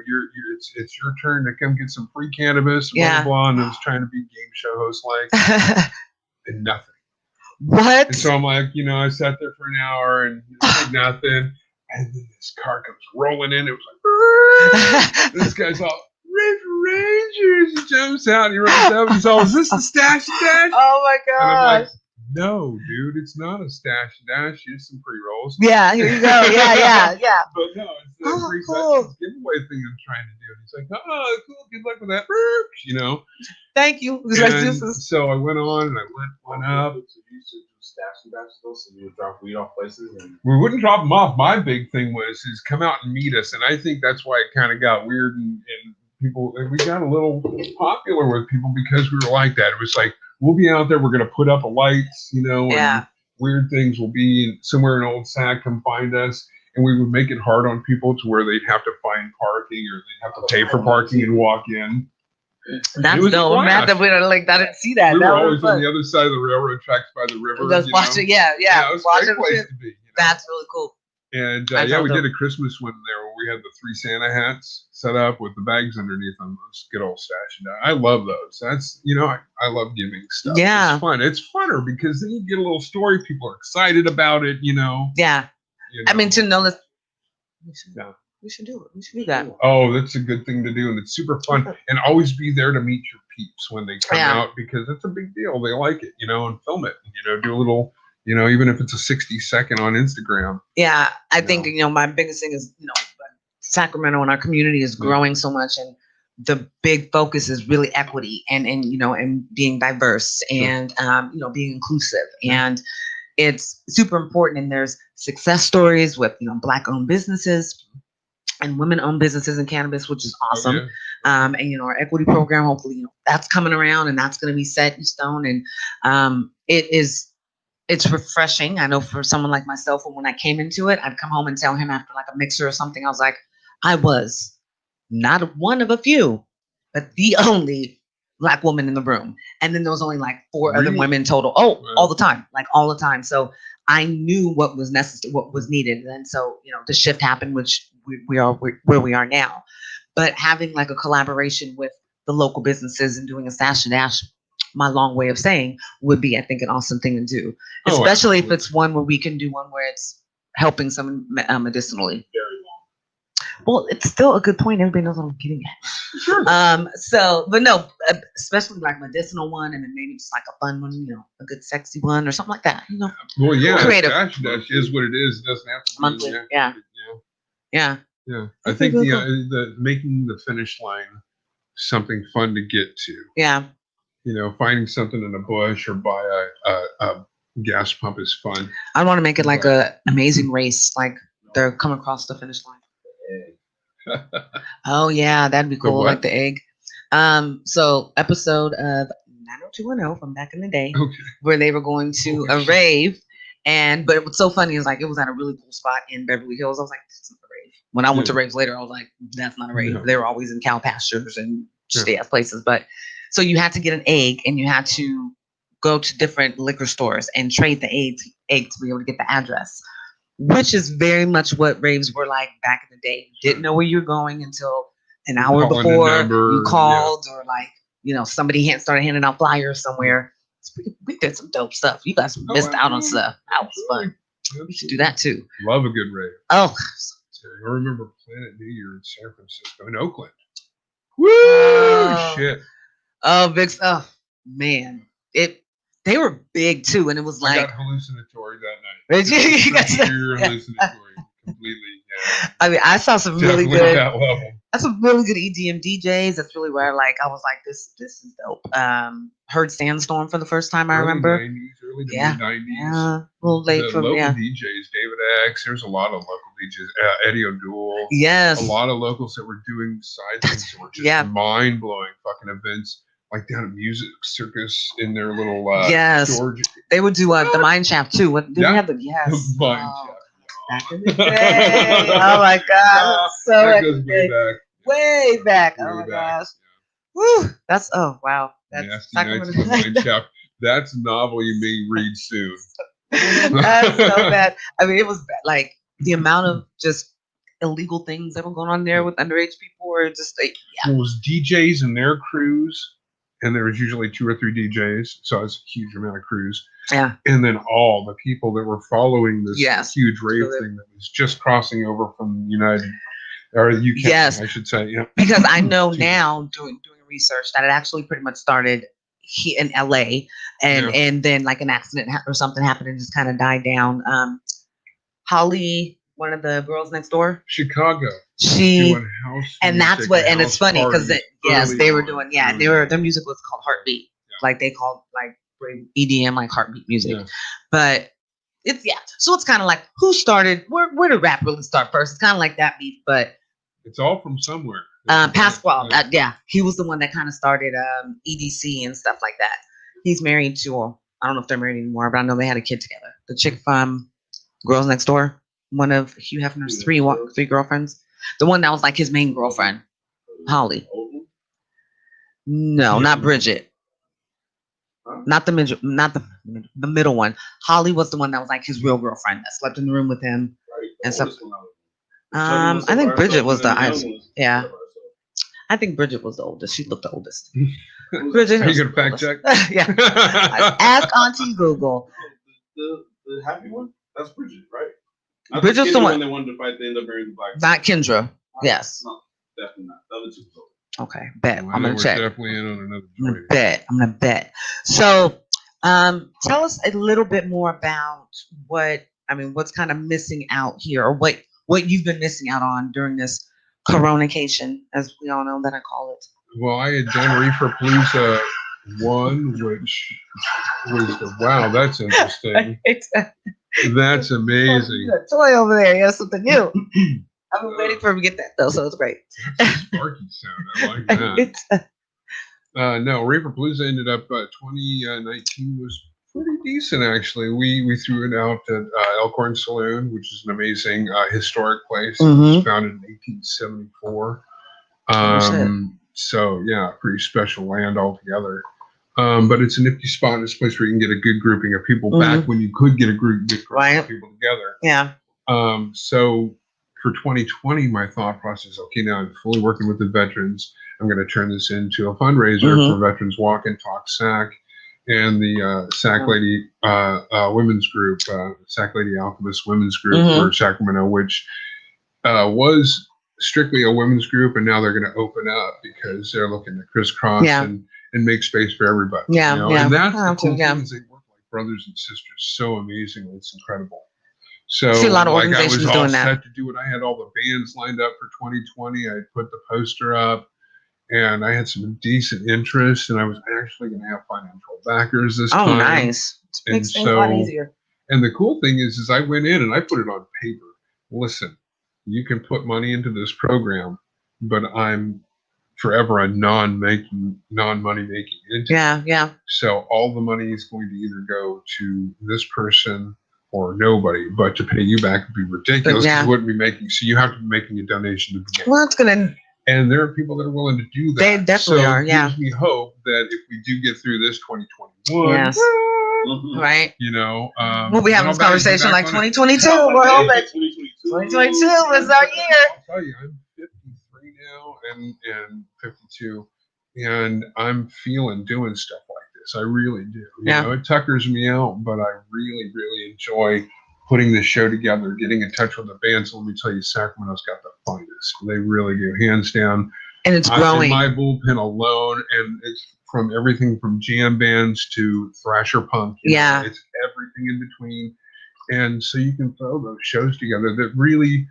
it's your turn to come get some free cannabis, blah, blah. And I was trying to be game show host like, and nothing. What? And so I'm like, you know, I sat there for an hour and nothing. And then this car comes rolling in. It was like, this guy's all, Reefer Rangers. He jumps out and he runs up and he's all, is this the stash? Oh my gosh. And I'm like, no, dude, it's not a stash. Here's some pre-rolls. Yeah, here you go. Yeah. But no, it's the free cool. giveaway thing I'm trying to do. And he's like, oh, cool, good luck with that. You know. Thank you. So I went on and I went up. So you would drop weed off places? We wouldn't drop them off. My big thing is come out and meet us. And I think that's why it kind of got weird and people, and we got a little popular with people because we were like that. It was like, we'll be out there. We're going to put up lights, you know, and weird things will be somewhere in Old Sac. Come find us. And we would make it hard on people to where they'd have to find parking or they'd have to pay for parking and walk in. That's dope. I'm mad that we don't like. I didn't see that. We were always on the other side of the railroad tracks by the river. Just watching, yeah. It was a great place to be. That's really cool. And we did a Christmas one there where we had the 3 Santa hats set up with the bags underneath them. Those good old stash. I love those. That's I love giving stuff. Yeah, it's fun. It's funner because then you get a little story. People are excited about it. Yeah. I mean, to know that. We should do it. We should do that. Oh, that's a good thing to do, and it's super fun. And always be there to meet your peeps when they come out because it's a big deal. They like it, and film it. Do a little. Even if it's a 60-second on Instagram. Yeah, I think, my biggest thing is, Sacramento and our community is growing so much, and the big focus is really equity and being diverse and, being inclusive. And it's super important. And there's success stories with, Black-owned businesses and women-owned businesses in cannabis, which is awesome. And, our equity program, hopefully, that's coming around and that's going to be set in stone. And it's refreshing. I know for someone like myself, when I came into it, I'd come home and tell him after like a mixer or something, I was like, I was not one of a few, but the only Black woman in the room. And then there was only like 4 other women total. Oh, all the time, like all the time. So I knew what was necessary, what was needed. And so, the shift happened, which we are where we are now. But having like a collaboration with the local businesses and doing a Stash and Dash, my long way of saying, would be, I think, an awesome thing to do, especially if it's one where we can do one where it's helping someone medicinally. Very long. Well, it's still a good point. Everybody knows what I'm getting at. Sure. But no, especially like medicinal one, and then maybe just like a fun one, a good sexy one or something like that. Well, yeah, creative. Dash is what it is. It doesn't have to be monthly. Yeah. I think the making the finish line something fun to get to. Yeah. Finding something in a bush or by a gas pump is fun. I want to make it like a amazing race, like they're coming across the finish line. Oh yeah, that'd be cool, like the egg. So episode of 90210 from back in the day, where they were going to a rave, but what's so funny is like it was at a really cool spot in Beverly Hills. I was like, that's not a rave. When I went to raves later, I was like, that's not a rave. No. They were always in cow pastures and stay at places, but. So you had to get an egg, and you had to go to different liquor stores and trade the egg to be able to get the address, which is very much what raves were like back in the day. You didn't know where you were going until an hour before you called, or like, somebody started handing out flyers somewhere. We did some dope stuff. You guys missed out on stuff. That was fun. We should do that too. Love a good rave. Oh, I remember Planet New Year in San Francisco, in Oakland. Woo! Shit. Oh, big stuff, man! They were big too, and it was like I got hallucinatory that night. You got hallucinatory completely. Yeah. I mean, I saw some Definitely really good. That level. That's some really good EDM DJs. That's really where I was like, this is dope. Heard Sandstorm for the first time. I remember. 90s, early to mid 90s. Yeah, a little late the from local DJs, David X. There's a lot of local DJs. Eddie O'Doul. Yes. A lot of locals that were doing side things that were just mind blowing fucking events. Like down at Music Circus in their little storage. They would do the Mine Shaft too. What did they have? The Mine Shaft. Back in the day. Oh my god, that goes way back. Way back. Oh my gosh. Woo! That's wow. That's Nasty Nights of the Mine Shaft. That's a novel you may read soon. That's so bad. I mean, it was bad. Like the amount of just illegal things that were going on there with underage people were just like It was DJs and their crews. And there was usually 2 or 3 DJs, so it was a huge amount of crews. Yeah. And then all the people that were following this huge rave thing that was just crossing over from the UK, I should say. Yeah. Because I know now, doing research, that it actually pretty much started in LA, and then like an accident or something happened and just kind of died down. Holly, one of the girls next door, Chicago. And that's what, and it's funny because they were doing, their music was called Heartbeat. Yeah. Like they called like EDM like heartbeat music. Yeah. But it's, so it's kind of like who started, where did rap really start first? It's kind of like that beat, but it's all from somewhere. Pasquale, he was the one that kind of started EDC and stuff like that. He's married to, I don't know if they're married anymore, but I know they had a kid together. The chick from Girls Next Door, one of Hugh Hefner's three girlfriends. The one that was like his main girlfriend, Holly. No, not Bridget. Huh? Not the middle one. Holly was the one that was like his real girlfriend that slept in the room with him and stuff. I think Bridget was the yeah. I think Bridget was the oldest. She looked the oldest. Bridget, are you gonna fact check? Yeah. Ask Auntie Google. The happy one? That's Bridget, right? Bridget's the one they wanted to fight. They ended up marrying the black. Not Kendra. Yes. No, definitely not. The other two. Okay, bet. Well, I'm gonna check. Definitely in on another. I'm gonna bet. So, tell us a little bit more about what's kind of missing out here, or what you've been missing out on during this coronation, as we all know that I call it. Well, I had done Reefer Palooza 1, which was wow, that's interesting. That's amazing. A toy over there, you have something new. I've been waiting for him to get that though, so it's great. Sparky sound, I like that. No, Reefer Palooza ended up 2019 was pretty decent actually. We threw it out at Elkhorn Saloon, which is an amazing historic place. Mm-hmm. It was founded in 1874. So yeah, pretty special land altogether. But it's a nifty spot. It's a place where you can get a good grouping of people back when you could get a group of people together. Yeah. So for 2020, my thought process, okay, now I'm fully working with the veterans. I'm going to turn this into a fundraiser for Veterans Walk and Talk SAC and the SAC Lady Women's Group, SAC Lady Alchemist Women's Group for Sacramento, which was strictly a women's group, and now they're going to open up because they're looking to crisscross and make space for everybody. Yeah, you know? And that's the cool thing is they work like brothers and sisters so amazingly. It's incredible. So I see a lot of organizations I was all doing that. set to do it. I had all the bands lined up for 2020. I put the poster up, and I had some decent interest, and I was actually going to have financial backers this time. Oh, nice. It makes things a lot easier. And the cool thing is I went in and I put it on paper. Listen, you can put money into this program, but I'm forever a non-money making entity. Yeah. So all the money is going to either go to this person or nobody, but to pay you back would be ridiculous because you wouldn't be making. So you have to be making a donation to begin. Well, it's gonna. And there are people that are willing to do that. They definitely are. Yeah. It gives me hope that if we do get through this 2021, yes. Right. You know, we'll be having this conversation like 2022. We're hoping 2022 is our year. I'll tell you, I'm 53 now and 52, and I'm feeling doing stuff like this. I really do. You know, it tuckers me out, but I really, really enjoy putting this show together, getting in touch with the bands. Let me tell you, Sacramento's got the finest. They really do, hands down. And it's growing. In my bullpen alone, and it's from everything from jam bands to thrasher punk. You know, it's everything in between. And so you can throw those shows together that really,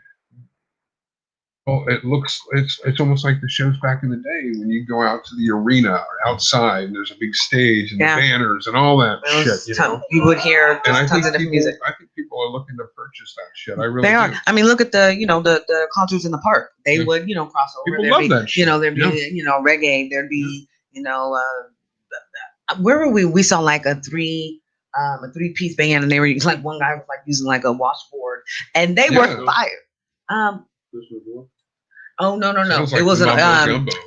it's almost like the shows back in the day when you go out to the arena or outside and there's a big stage and the banners and all that shit. You would hear tons of different music. I think people are looking to purchase that shit. I really do. They are. I mean, look at the concerts in the park. They would, cross over. People love that shit. There'd be, reggae. There'd be, where were we? We saw like a three-piece band, and they were like one guy was like using like a washboard, and they were fire. Oh no! Like it wasn't.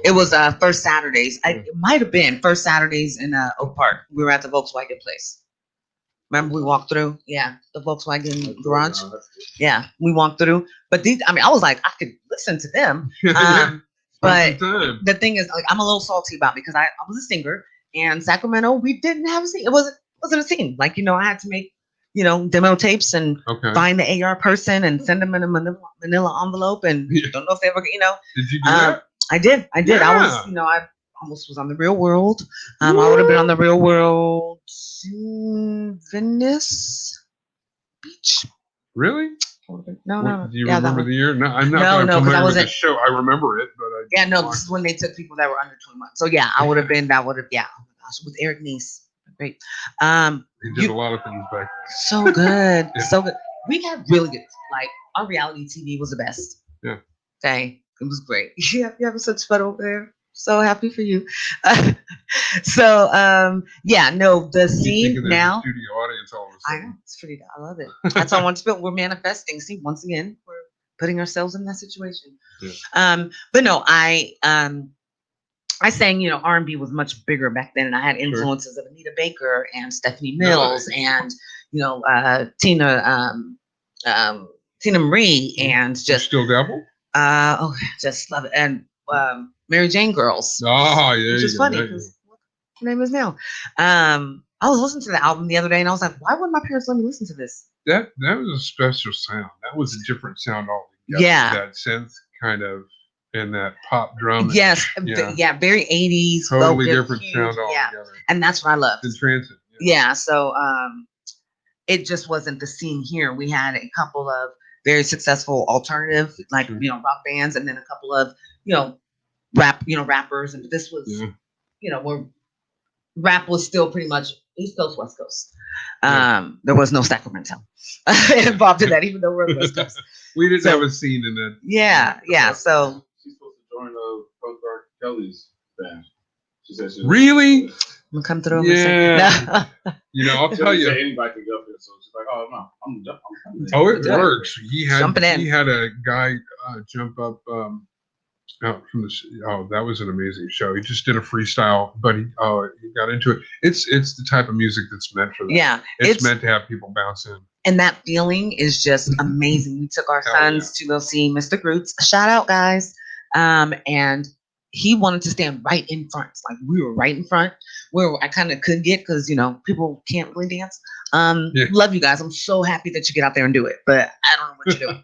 It was First Saturdays. It might have been First Saturdays in Oak Park. We were at the Volkswagen place. Remember we walked through? Yeah, the Volkswagen garage. Yeah, we walked through. But I was like, I could listen to them. But the thing is, like, I'm a little salty about it because I was a singer, and Sacramento, we didn't have a scene. It wasn't a scene. Like, I had to make, demo tapes and find the AR person and send them in a manila envelope. And don't know if they ever, Did you do that? I did. Yeah. I was, I almost was on the Real World. I would have been on the Real World in Venice Beach. Really? No. Do you remember the year? No, I'm not. No, because I was at the show. I remember it, but this is when they took people that were under 21. So yeah, I would have been. That would have. Yeah. Oh my gosh, with Eric Neese. Great. He did a lot of things back then. So good. So good. We got really good. Like, our reality TV was the best. Yeah. Okay. It was great. You have such fun over there. So happy for you. The scene now. Studio audience all of a sudden. I know. It's pretty. I love it. That's all I want to feel. We're manifesting. See, once again, we're putting ourselves in that situation. Yeah. But no, I I sang, R&B was much bigger back then, and I had influences of Anita Baker and Stephanie Mills and Tina Marie and just you still dabble. Just love it, and Mary Jane Girls. Oh yeah, which is funny because her name is now. I was listening to the album the other day, and I was like, why wouldn't my parents let me listen to this? That was a special sound. That was a different sound altogether. Yeah, that synth kind of. And that pop drum. Yes. Very 80s. Totally different sound altogether. Yeah. And that's what I loved. In transit. Yeah. So it just wasn't the scene here. We had a couple of very successful alternative, like, rock bands, and then a couple of, rappers. And this was, where rap was still pretty much East Coast, West Coast. There was no Sacramento involved in that, even though we're on the West Coast. We didn't have a scene in that. Yeah. So. She's supposed to join Punk Rock Kelly's band. She said she's really? I'm gonna come through. Yeah. I'll tell you. Anybody can go up there, so she's like, "Oh no, I'm coming." Oh, it works. He had a guy jump up out from the. Oh, that was an amazing show. He just did a freestyle, but he got into it. It's the type of music that's meant for that. Yeah, it's meant to have people bounce in. And that feeling is just amazing. We took our sons to go see Mr. Groots. Shout out, guys. And he wanted to stand right in front. Like, we were right in front where I kind of could get, because, people can't really dance. Love you guys. I'm so happy that you get out there and do it, but I don't know what you're doing.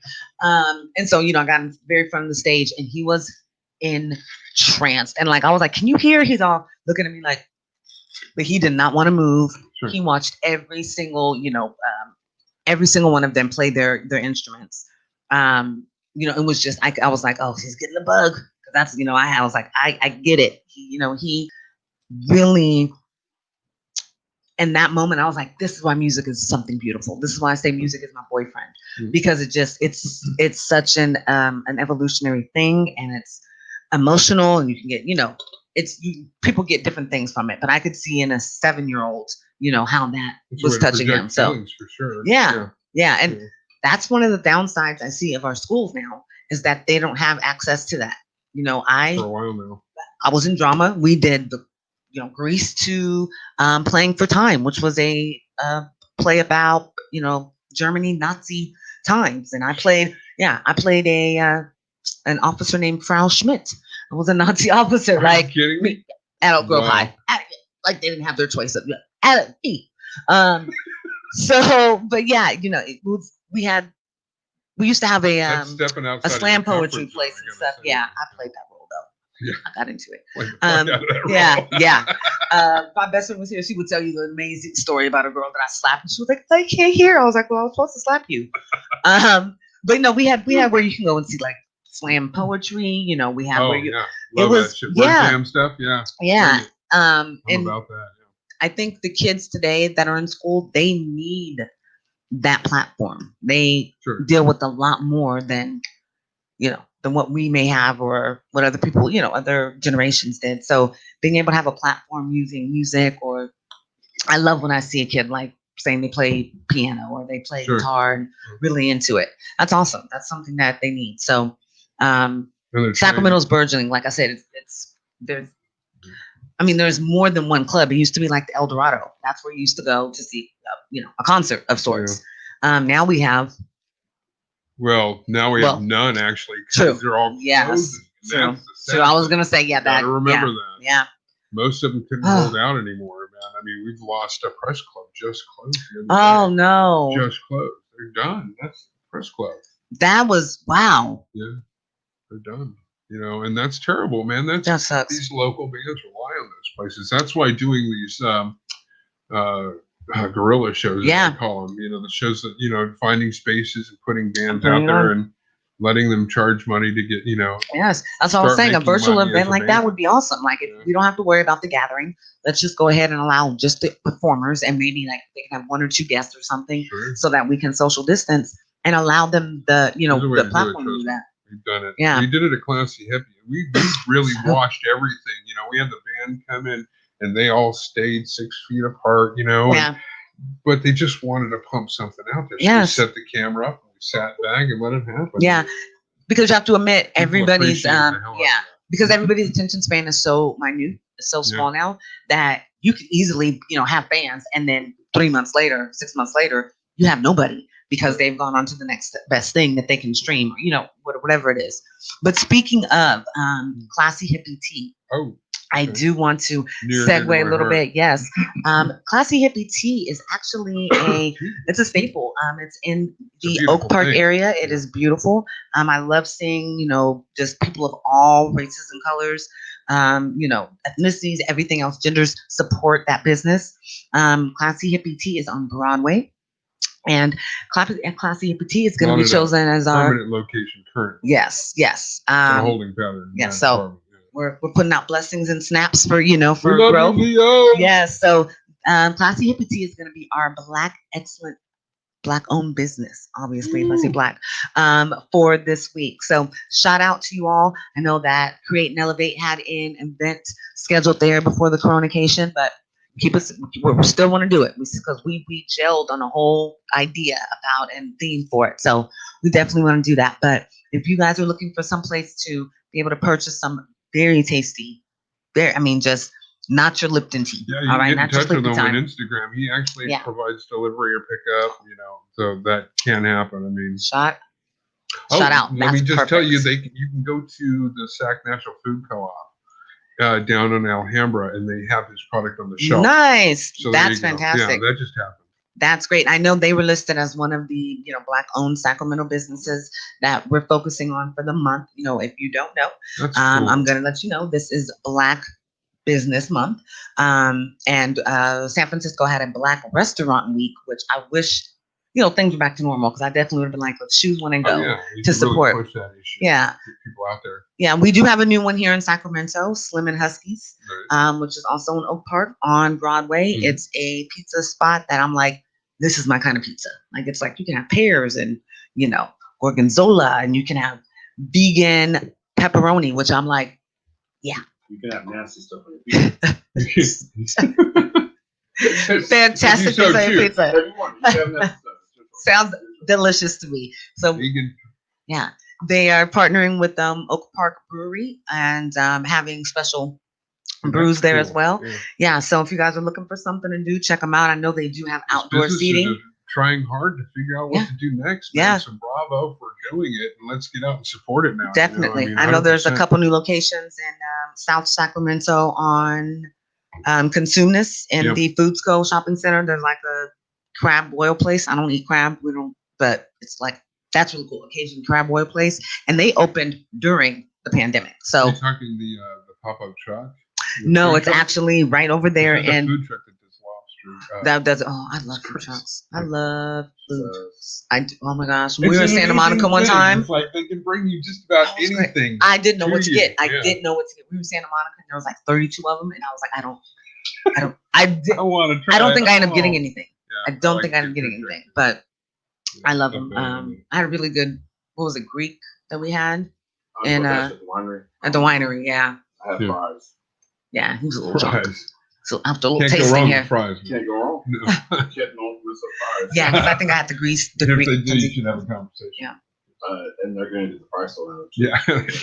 And so, I got in the very front of the stage, and he was entranced. And I was like, can you hear? He's all looking at me like, but he did not want to move. Sure. He watched every single one of them play their instruments. It was just, I was like, oh, he's getting the bug. That's, I was like, I get it. He really, in that moment, I was like, this is why music is something beautiful. This is why I say music is my boyfriend, because it's such an evolutionary thing, and it's emotional, and you can get, people get different things from it, but I could see in a 7-year-old, how that was touching him. So for sure. Yeah. And that's one of the downsides I see of our schools now, is that they don't have access to that. For a while now. I was in drama. We did the, Grease to Playing for Time, which was a play about, Germany Nazi times. And I played an officer named Frau Schmidt. I was a Nazi officer. Are you kidding me? Adult girl high. Like, they didn't have their choice of adult me. So, but yeah, we used to have a slam poetry place and stuff. Yeah, I played that role though. Yeah. I got into it. My best friend was here. She would tell you the amazing story about a girl that I slapped, and she was like, I can't hear. I was like, well, I was supposed to slap you. But no, we had where you can go and see slam poetry. We have where you. Love that shit. Jam stuff. Yeah. And about that. I think the kids today that are in school, they need that platform. They deal with a lot more than what we may have, or what other people, other generations did. So being able to have a platform using music, or I love when I see a kid saying they play piano or they play guitar and really into it. That's awesome. That's something that they need. So Sacramento's burgeoning. Like I said, there's more than one club. It used to be like the El Dorado. That's where you used to go to see, a concert of sorts. Yeah. Now we have. Well, now we have none, actually. True. They're all closed. True. So I was going to say, that. I remember that. Yeah. Most of them couldn't hold out anymore, man. I mean, we've lost a press club. Just closed. Oh, no. Just closed. They're done. That's the press club. That was, wow. Yeah. They're done. And that's terrible, man. That sucks. These local bands rely on those places. That's why doing these guerrilla shows, as they call them, the shows that, finding spaces and putting bands out there and letting them charge money to get, Yes, that's what I was saying. A virtual event like that would be awesome. If we don't have to worry about the gathering, let's just go ahead and allow just the performers, and maybe they can have 1 or 2 guests or something, so that we can social distance and allow them the platform to do that. We've done it. Yeah. We did it at Classy Hippie. We really watched everything. We had the band come in, and they all stayed 6 feet apart, but they just wanted to pump something out there. So we set the camera up, and we sat back and let it happen. Yeah. Because you have to admit, everybody's because everybody's attention span is so minute, it's so small now that you could easily, have fans, and then 3 months later, 6 months later, you have nobody because they've gone on to the next best thing that they can stream, whatever it is. But speaking of Classy Hippie Tea, I do want to segue a little bit. Yes. Classy Hippie Tea is actually it's a staple. It's in the Oak Park area. It is beautiful. I love seeing, just people of all races and colors, ethnicities, everything else, genders support that business. Classy Hippie Tea is on Broadway. And Classy Hippie Tea is going to be chosen as our permanent location currently. Yes. A holding pattern. Yes. So we're putting out blessings and snaps for growth. Yes. So Classy Hippie Tea is going to be our excellent Black owned business. Obviously, if I say Black, for this week. So shout out to you all. I know that Create and Elevate had an event scheduled there before the coronation, but we still want to do it because we gelled on a whole idea about and theme for it. So we definitely want to do that. But if you guys are looking for some place to be able to purchase some very tasty, just not your Lipton tea. Yeah, you all right, get not in touch with him time. on Instagram. He actually provides delivery or pickup, so that can happen. Shout out. Let me just tell you, you can go to the Sac Natural Food Co-op down in Alhambra, and they have his product on the shelf. Nice. So that's fantastic. Yeah, that just happened. That's great. I know they were listed as one of the, Black-owned Sacramento businesses that we're focusing on for the month. If you don't know, cool. I'm going to let you know this is Black Business Month. And San Francisco had a Black Restaurant Week, which I wish, things were back to normal, because I definitely would have been like, let's choose one and go to support. Really push that issue. Yeah. Get people out there. Yeah, we do have a new one here in Sacramento, Slim and Huskies, which is also in Oak Park on Broadway. Mm-hmm. It's a pizza spot that I'm like, this is my kind of pizza. Like, it's like you can have pears and, gorgonzola, and you can have vegan pepperoni, which I'm like, yeah. You can have nasty stuff on your pizza. Fantastic pizza. Sounds delicious to me. So, vegan. Yeah, they are partnering with Oak Park Brewery and having special brews there as well. Yeah, so if you guys are looking for something to do, check them out. I know they do have outdoor seating. Trying hard to figure out what to do next. Man. So bravo for doing it, and let's get out and support it now. Definitely. I know there's a couple new locations in South Sacramento on Consumness in the Foods Co shopping center. There's like a crab boil place. I don't eat crab. We don't, but it's like, that's really cool. Cajun crab boil place. And they opened during the pandemic. So you're talking the pop-up truck? No, it's actually right over there. And food truck that does lobster. That does. Oh, I love food trucks. I love food. Oh my gosh. We were in Santa Monica one time. It's like they can bring you just about anything. I didn't know what to get. I didn't know what to get. We were in Santa Monica and there was like 32 of them. And I was like, I want to try. I don't think I ended up getting anything. I don't think I ended up getting anything, but I love them. I had a really good, what was it, Greek that we had? And at the winery, yeah. I had fries. Yeah, he was a little drunk. So after a little tasting here. Fries, can't go wrong. No. Can't go wrong with some fries. Yeah, because I think I had the Greek. If they do, you should have a conversation. Yeah. And they're going to do the price around. Yeah. Part of it.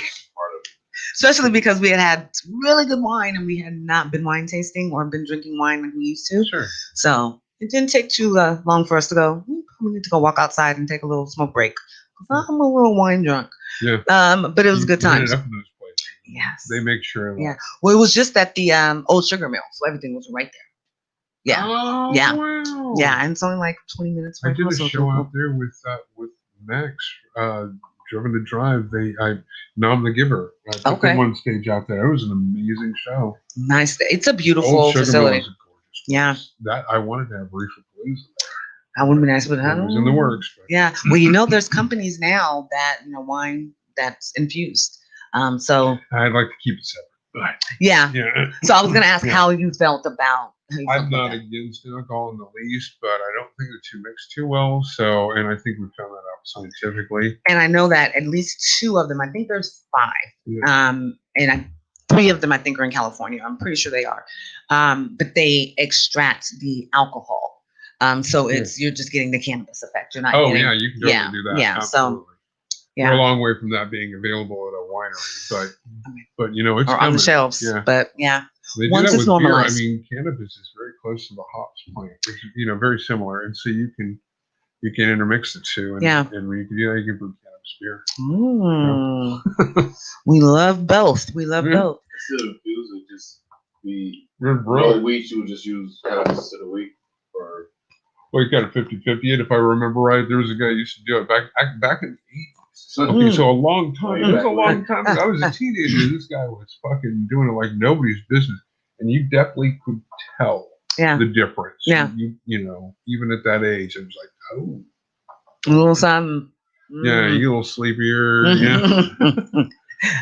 Especially because we had really good wine and we had not been wine tasting or been drinking wine like we used to. Sure. So it didn't take too long for us to go, we need to go walk outside and take a little smoke break. I'm a little wine drunk. Yeah. But it was a good time. Yes. They make sure. Yeah. Well, it was just at the old sugar mill, so everything was right there. Yeah. Oh, yeah. Wow. Yeah, and it's only like 20 minutes. I did a show out there with Max. Driven to Drive. I'm the Giver. I took them on stage out there. It was an amazing show. Nice. It's a beautiful facility. Yeah. That I wanted to have Reefer Blues. That would be nice, but it was in the works. But. Yeah. Well, there's companies now that wine that's infused. So I'd like to keep it separate. But yeah. So I was going to ask how you felt about. I'm not against alcohol in the least, but I don't think the two mix too well. So, and I think we found that out scientifically. And I know that at least 2 of them, I think there's 5. Yeah. And 3 of them, I think, are in California. I'm pretty sure they are. But they extract the alcohol. So you're just getting the cannabis effect. You're not. Yeah, you can totally do that. Yeah. Absolutely. Yeah. We're a long way from that being available at a winery, but you know, it's or coming. on the shelves. Yeah. But yeah. They Once do that it's with normalized. beer. I mean, cannabis is very close to the hops plant, which is, you know, very similar. And so you can intermix the two. And, and when you can do that, you can brew cannabis beer. Mm. You know? We love both. We love both. Instead of infusing, just weed, you would just use cannabis instead of weed. Or well, you got a 50-50. And if I remember right, there was a guy who used to do it back in the 80s. Okay, so a long time. It was a long time ago. I was a teenager. This guy was fucking doing it like nobody's business. And you definitely could tell the difference. Yeah. You know, even at that age, it was like, oh. A little something. Yeah, you get a little sleepier. Yeah.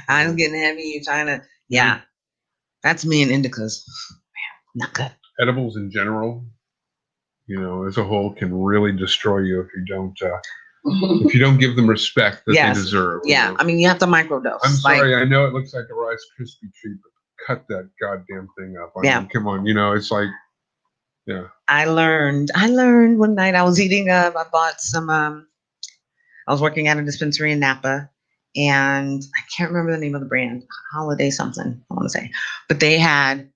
I'm getting heavy. You're trying to, That's me and indicas. Man, not good. Edibles in general, you know, as a whole, can really destroy you if you don't give them respect that they deserve. Yeah, you know? I mean, you have to microdose. I'm sorry, I know it looks like a Rice Krispie treat, but cut that goddamn thing up. I mean, come on, you know, it's like, I learned one night I was eating. I bought some. I was working at a dispensary in Napa, and I can't remember the name of the brand. Holiday something, I want to say, but they had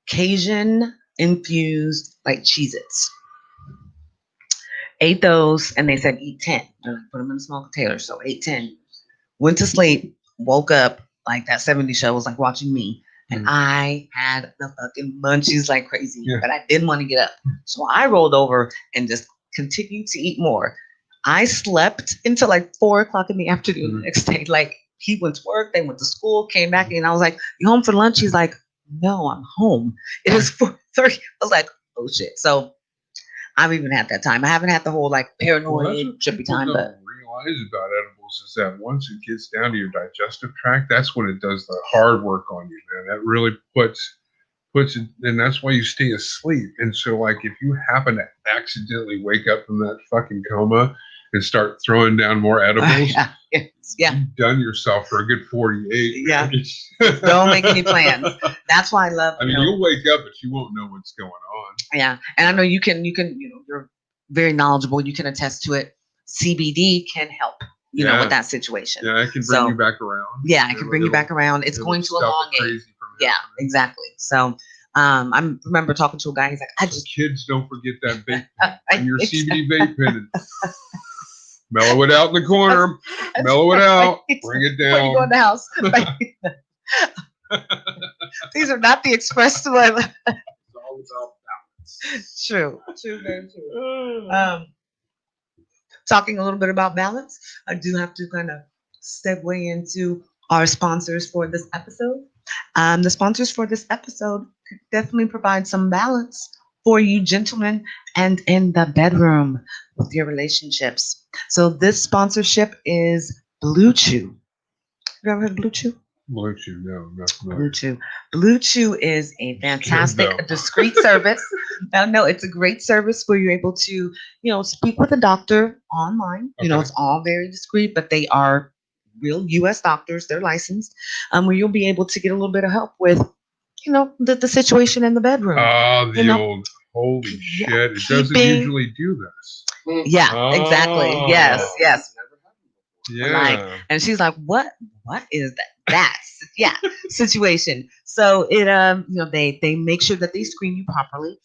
Cajun infused like Cheez-Its. Ate those, and they said eat 10. And I put them in a small container, so ate 10. Went to sleep, woke up like that 70s show was like watching me, and I had the fucking munchies like crazy, but I didn't want to get up, so I rolled over and just continued to eat more. I slept until like 4:00 in the afternoon the next day. Like he went to work, they went to school, came back, and I was like, "You home for lunch?" He's like, "No, I'm home. It is 4:30." I was like, "Oh shit!" So I've even had that time. I haven't had the whole like paranoid trippy time, but realize about edibles is that once it gets down to your digestive tract, that's when it does the hard work on you, man. That really puts it, and that's why you stay asleep. And so, like, if you happen to accidentally wake up from that fucking coma and start throwing down more edibles, you've done yourself for a good 48. Yeah, don't make any plans. That's why I love. I mean, you'll wake up, but you won't know what's going on. Yeah, and I know you can. You know, you're very knowledgeable. You can attest to it. CBD can help. You know, with that situation. Yeah, it can bring you back around. Yeah, it can bring you back around. It's going to elongate. Yeah, exactly. So, I remember talking to a guy. He's like, kids, don't forget that vape pen and your CBD vape pen. Mellow it out in the corner. Mellow it out. Bring it down. Before you go in the house. These are not the express to my life. It's all about balance. True, very true. Talking a little bit about balance, I do have to kind of segue into our sponsors for this episode. The sponsors for this episode definitely provide some balance for you gentlemen and in the bedroom with your relationships. So this sponsorship is Blue Chew. Have you ever heard of Blue Blue Chew, no. Blue Chew is a fantastic, discreet service. No, it's a great service where you're able to, speak with a doctor online. Okay. It's all very discreet, but they are real U.S. doctors. They're licensed, where you'll be able to get a little bit of help with, the situation in the bedroom. Old holy shit! It doesn't usually do this. Yeah, exactly. Yes. Yeah. And she's like, what is that? Situation. So it, they make sure that they screen you properly,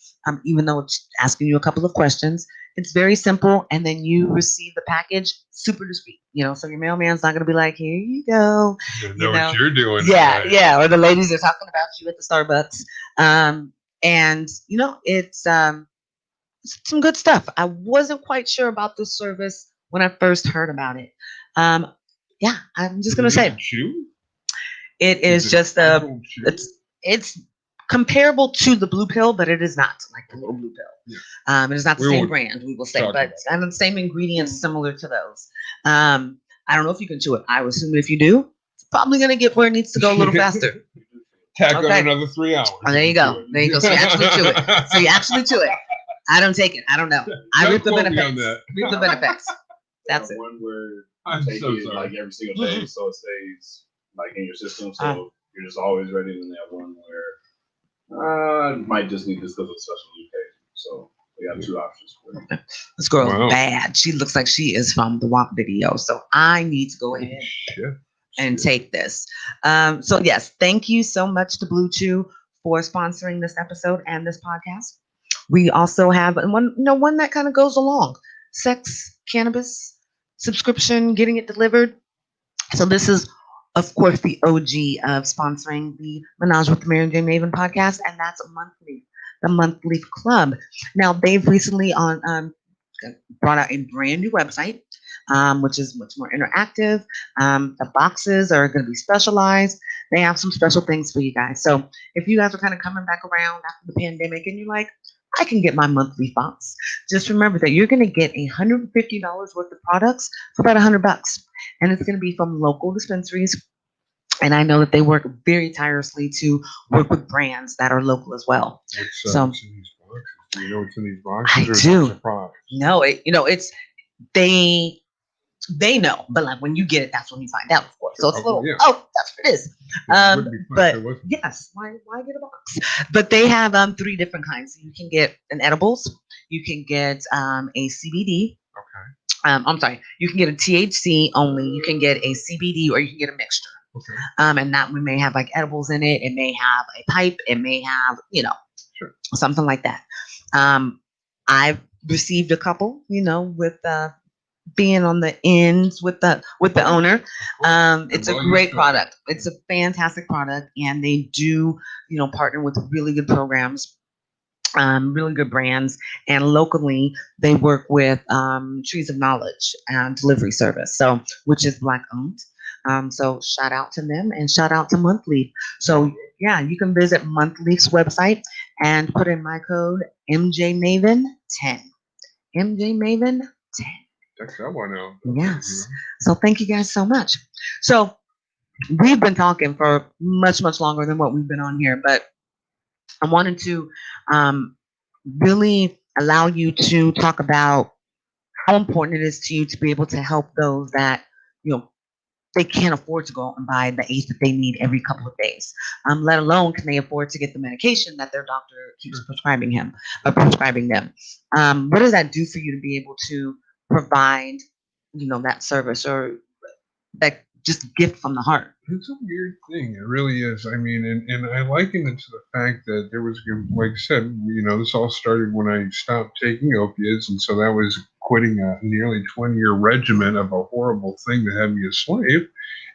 even though it's asking you a couple of questions. It's very simple. And then you receive the package super discreet, so your mailman's not going to be like, here you go. Know what you're doing. Yeah. Right. Yeah. Or the ladies are talking about you at the Starbucks. And it's some good stuff. I wasn't quite sure about this service when I first heard about it. I'm just gonna say it is just it's comparable to the blue pill, but it is not like the little blue pill. Yeah. It is not the same brand, we will say, but the same ingredients similar to those. I don't know if you can chew it. I would assume if you do, it's probably gonna get where it needs to go a little faster. Tack on another 3 hours. Oh, there you go. So you actually chew it. I don't take it. I don't know. I reap the benefits. That's it. One where you take it like every single day, so it stays like in your system. So you're just always ready. And that one where I might just need this because of special occasion. So We got 2 options for you. This girl's bad. She looks like she is from the WAP video. So I need to go ahead and take this. So yes, thank you so much to Blue Chew for sponsoring this episode and this podcast. We also have one that kind of goes along. Sex, cannabis, subscription, getting it delivered. So this is, of course, the OG of sponsoring the Menage with the Mary J. Maven podcast, and that's the Monthly Club. Now, they've recently brought out a brand new website, which is much more interactive. The boxes are going to be specialized. They have some special things for you guys. So if you guys are kind of coming back around after the pandemic and you're like, I can get my monthly box, just remember that you're going to get $150 worth of products for about $100. And it's going to be from local dispensaries. And I know that they work very tirelessly to work with brands that are local as well. What's in these boxes? Do you know what's in these boxes? I do. No, it's they know, but like when you get it, that's when you find out, of course. So it's a little, that's what it is. But yes, why get a box? But they have 3 different kinds. You can get an edibles, you can get a CBD. Okay. I'm sorry, you can get a THC only, you can get a CBD, or you can get a mixture. Okay. And that one may have like edibles in it. It may have a pipe. It may have, something like that. I've received a couple, with being on the ends with the owner. It's a great product. It's a fantastic product, and they do, partner with really good programs, really good brands, and locally they work with Trees of Knowledge and delivery service, which is Black owned. So shout out to them and shout out to Monthly. So yeah, you can visit Monthly's website and put in my code MJMaven10. MJMaven10. Check that one out. Yes. So thank you guys so much. So we've been talking for much, much longer than what we've been on here, but I wanted to really allow you to talk about how important it is to you to be able to help those that, they can't afford to go out and buy the eighth that they need every couple of days, let alone can they afford to get the medication that their doctor keeps prescribing them. What does that do for you to be able to provide, that service or that just gift from the heart? It's a weird thing. It really is. I mean, and I liken it to the fact that there was, like I said, this all started when I stopped taking opiates. And so that was quitting a nearly 20-year regimen of a horrible thing that had me a slave.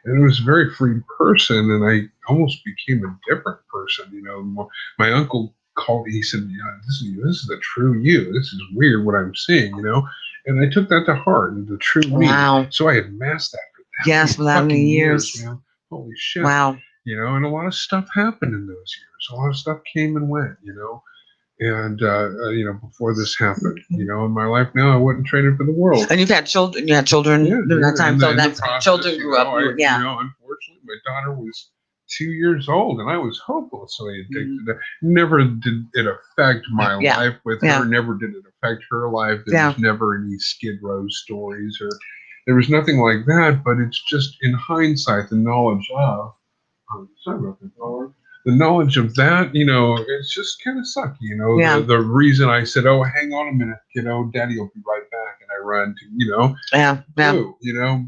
And it was a very free person. And I almost became a different person. My uncle called me, he said, this is the true you. This is weird what I'm seeing, And I took that to heart, and the true me. Wow. So I had masked that for that. Yes, for that many years. Man. Holy shit. Wow. And a lot of stuff happened in those years. A lot of stuff came and went, and, before this happened, in my life now, I wouldn't trade it for the world. And you had children during that time. So that children grew up. Unfortunately, my daughter was 2 years old and I was hopelessly addicted. Never did it affect my life with her. Never did it affect her life. There was never any Skid Row stories or there was nothing like that, but it's just in hindsight, the knowledge of, the knowledge of that, it's just kind of sucky, the reason I said, oh, hang on a minute, daddy will be right back. And I run to,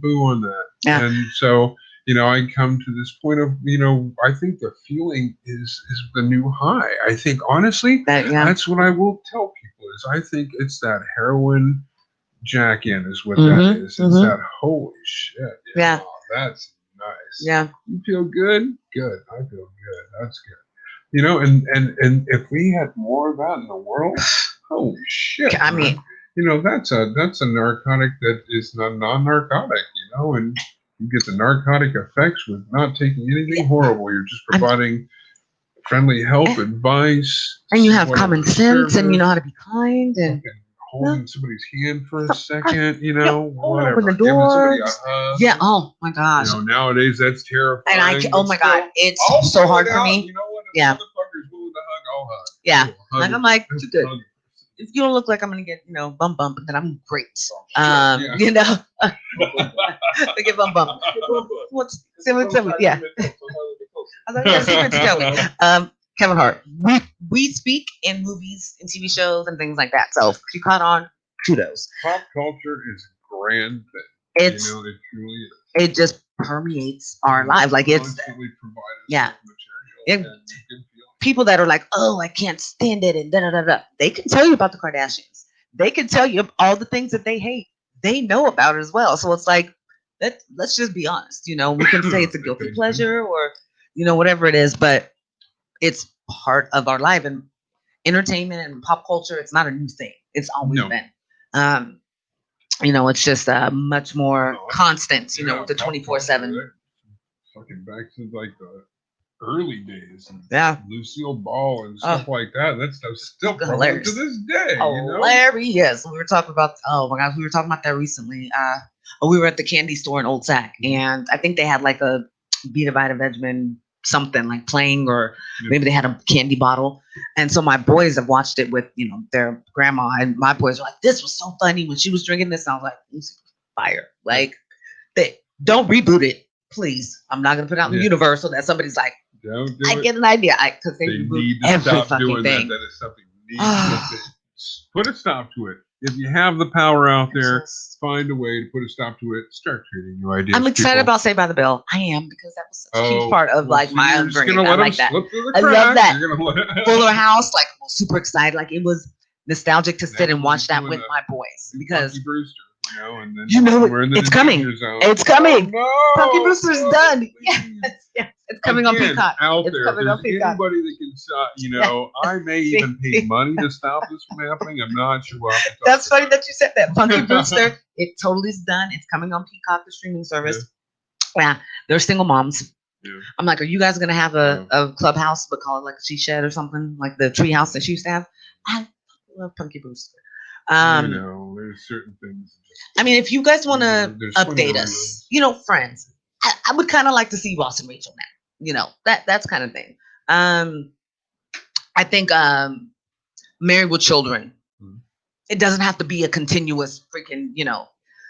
boo on that. Yeah. And so, I come to this point of, I think the feeling is the new high. I think, honestly, that's what I will tell people is I think it's that heroin jack-in is what that is. It's that holy shit. Yeah. Oh, that's nice. Yeah. You feel good? Good. I feel good. That's good. And if we had more of that in the world, holy shit. I mean, that's a narcotic that is non-narcotic, and you get the narcotic effects with not taking anything horrible. You're just providing friendly help, advice. And you have common sense and you know how to be kind and holding somebody's hand for a second, whatever. Open the Giving somebody a doors. hug. Yeah. Oh my gosh. Nowadays that's terrifying. And oh my God, it's so hard for me. You know what? If yeah. motherfuckers willing to hug, I'll hug. Yeah. And I'm like, too good. If you don't look like I'm gonna get, bump, then I'm great. I get bump. What's yeah. I thought, yeah, secret to tell me. Kevin Hart. We speak in movies and TV shows and things like that. So if you caught on, kudos. Pop culture is a grand thing. It truly is. It just permeates our lives. Like it's constantly provide us with material. People that are like, oh, I can't stand it, and da da da da. They can tell you about the Kardashians. They can tell you all the things that they hate. They know about it as well. So it's like, let's just be honest. We can say it's a guilty pleasure or, whatever it is, but it's part of our life. And entertainment and pop culture, it's not a new thing. It's always been. It's just much more constant, with the 24/7. Fucking back to like the early days. Lucille Ball and stuff like that. That stuff's still hilarious to this day. Hilarious. We were talking about, oh my gosh, we were talking about that recently. We were at the candy store in Old Sac, and I think they had like a Vita Vita Vegemin something like playing, or maybe they had a candy bottle. And so my boys have watched it with, their grandma, and my boys are like, this was so funny when she was drinking this. And I was like, this is fire. Like, they don't reboot it, please. I'm not going to put it out in the universe so that somebody's like, I get an idea. Because they need to every stop fucking doing thing. That is something you need to put a stop to it. If you have the power out there, find a way to put a stop to it. Start creating new ideas. I'm excited about Saved by the Bell. I am, because that was such a huge part of my upbringing. I like that. I love that. Fuller House, like, I was super excited. Like, it was nostalgic to sit and watch that with my boys, because Punky Brewster, and then it's coming. It's coming. Oh, no, Punky Brewster's done. Yes, it's coming on Peacock. It's coming on Peacock. Anybody that can, I may even pay money to stop this from happening. I'm not sure. That's funny that you said that. Punky Brewster, it totally is done. It's coming on Peacock, the streaming service. Yeah, they're single moms. Yeah. I'm like, are you guys gonna have a clubhouse, but call it like a she shed or something, like the tree house that she used to have? I love Punky Brewster. There's certain things. I mean, if you guys want to update us, friends, I would kind of like to see Ross and Rachel now. That's kind of thing. I think Married with Children. Mm-hmm. It doesn't have to be a continuous freaking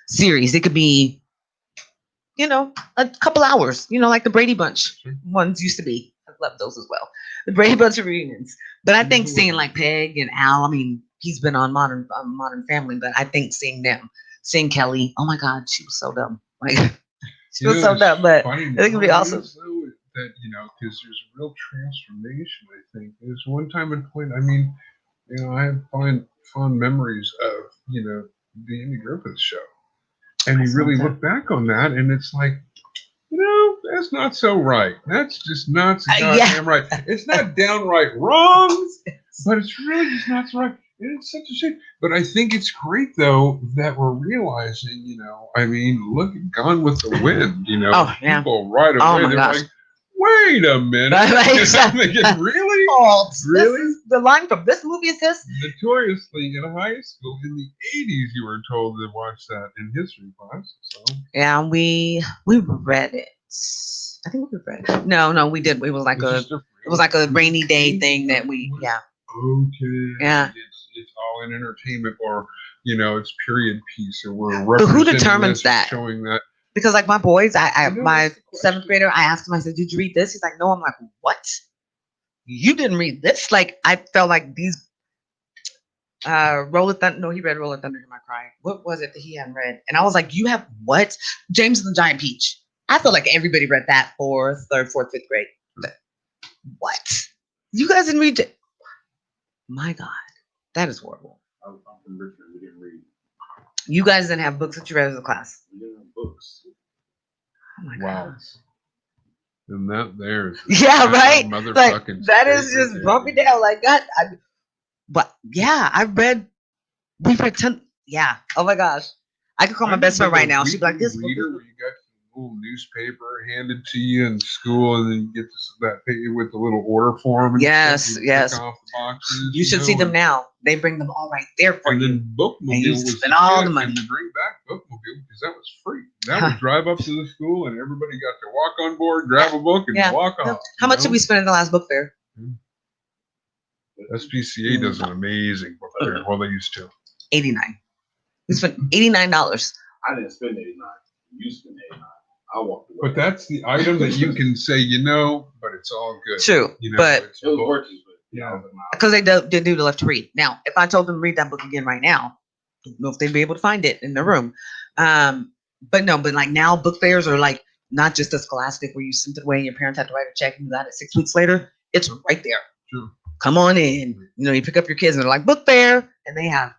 series. It could be a couple hours. Like the Brady Bunch ones used to be. I love those as well. The Brady Bunch reunions. But I think seeing like Peg and Al. I mean, he's been on Modern Family, but I think seeing Kelly. Oh my God, she was so dumb. Like, she was so dumb, but I think it'd be awesome. That because there's a real transformation. I think there's one time and point. I mean, I have fond memories of the Andy Griffith Show, and you really look back on that, and it's like, that's not so right. That's just not so goddamn right. It's not downright wrong, but it's really just not so right. And it's such a shame. But I think it's great, though, that we're realizing, I mean, look at Gone with the Wind, people right away, they're like, wait a minute. Really? Oh, really? The line from this movie is this? Notoriously, in high school, in the 80s, you were told to watch that in history class. So. Yeah, we read it. I think we read it. No, we did. It was like a rainy day thing that we, Okay. Yeah. It's all in entertainment, or it's period piece, or we're but who determines that? Showing that. Because like my boys, my 7th grader, I asked him, I said, did you read this? He's like, no. I'm like, what? You didn't read this? Like, I felt like these Roll of Thunder. No, he read Roll of Thunder, Hear My Cry. What was it that he hadn't read? And I was like, you have what? James and the Giant Peach. I feel like everybody read that 4th, 3rd, 4th, 5th grade. But what? You guys didn't read it? My God, that is horrible. I'm from Richmond. We didn't read. You guys didn't have books that you read as a class? We didn't have books. Oh my wow. God. And that there's right. Like that is just bump me down. Like God. We read 10. Yeah. Oh my gosh. I could call my best friend right now. She'd be like, "This book." Where you got the little newspaper handed to you in school, and then you get that paper with the little order form. And yes. Off the boxes, you should see them now. They bring them all right there for you. And then Bookmobile was spend all the money. to bring back Bookmobile because that was free. That would drive up to the school, and everybody got to walk on board, grab a book, and walk off. How much did we spend in the last book fair? SPCA does an amazing book fair. Well, they used to. $89. We spent $89. I didn't spend $89. You spent $89. I walked away. But that's the item that you can say, but it's all good. True, but it was gorgeous. But yeah, because they do the left to read. Now, if I told them to read that book again right now, I don't know if they'd be able to find it in their room. But like now, book fairs are like not just a Scholastic where you sent it away and your parents had to write a check and you got it 6 weeks later. It's right there. True. Come on in. You pick up your kids and they're like book fair, and they have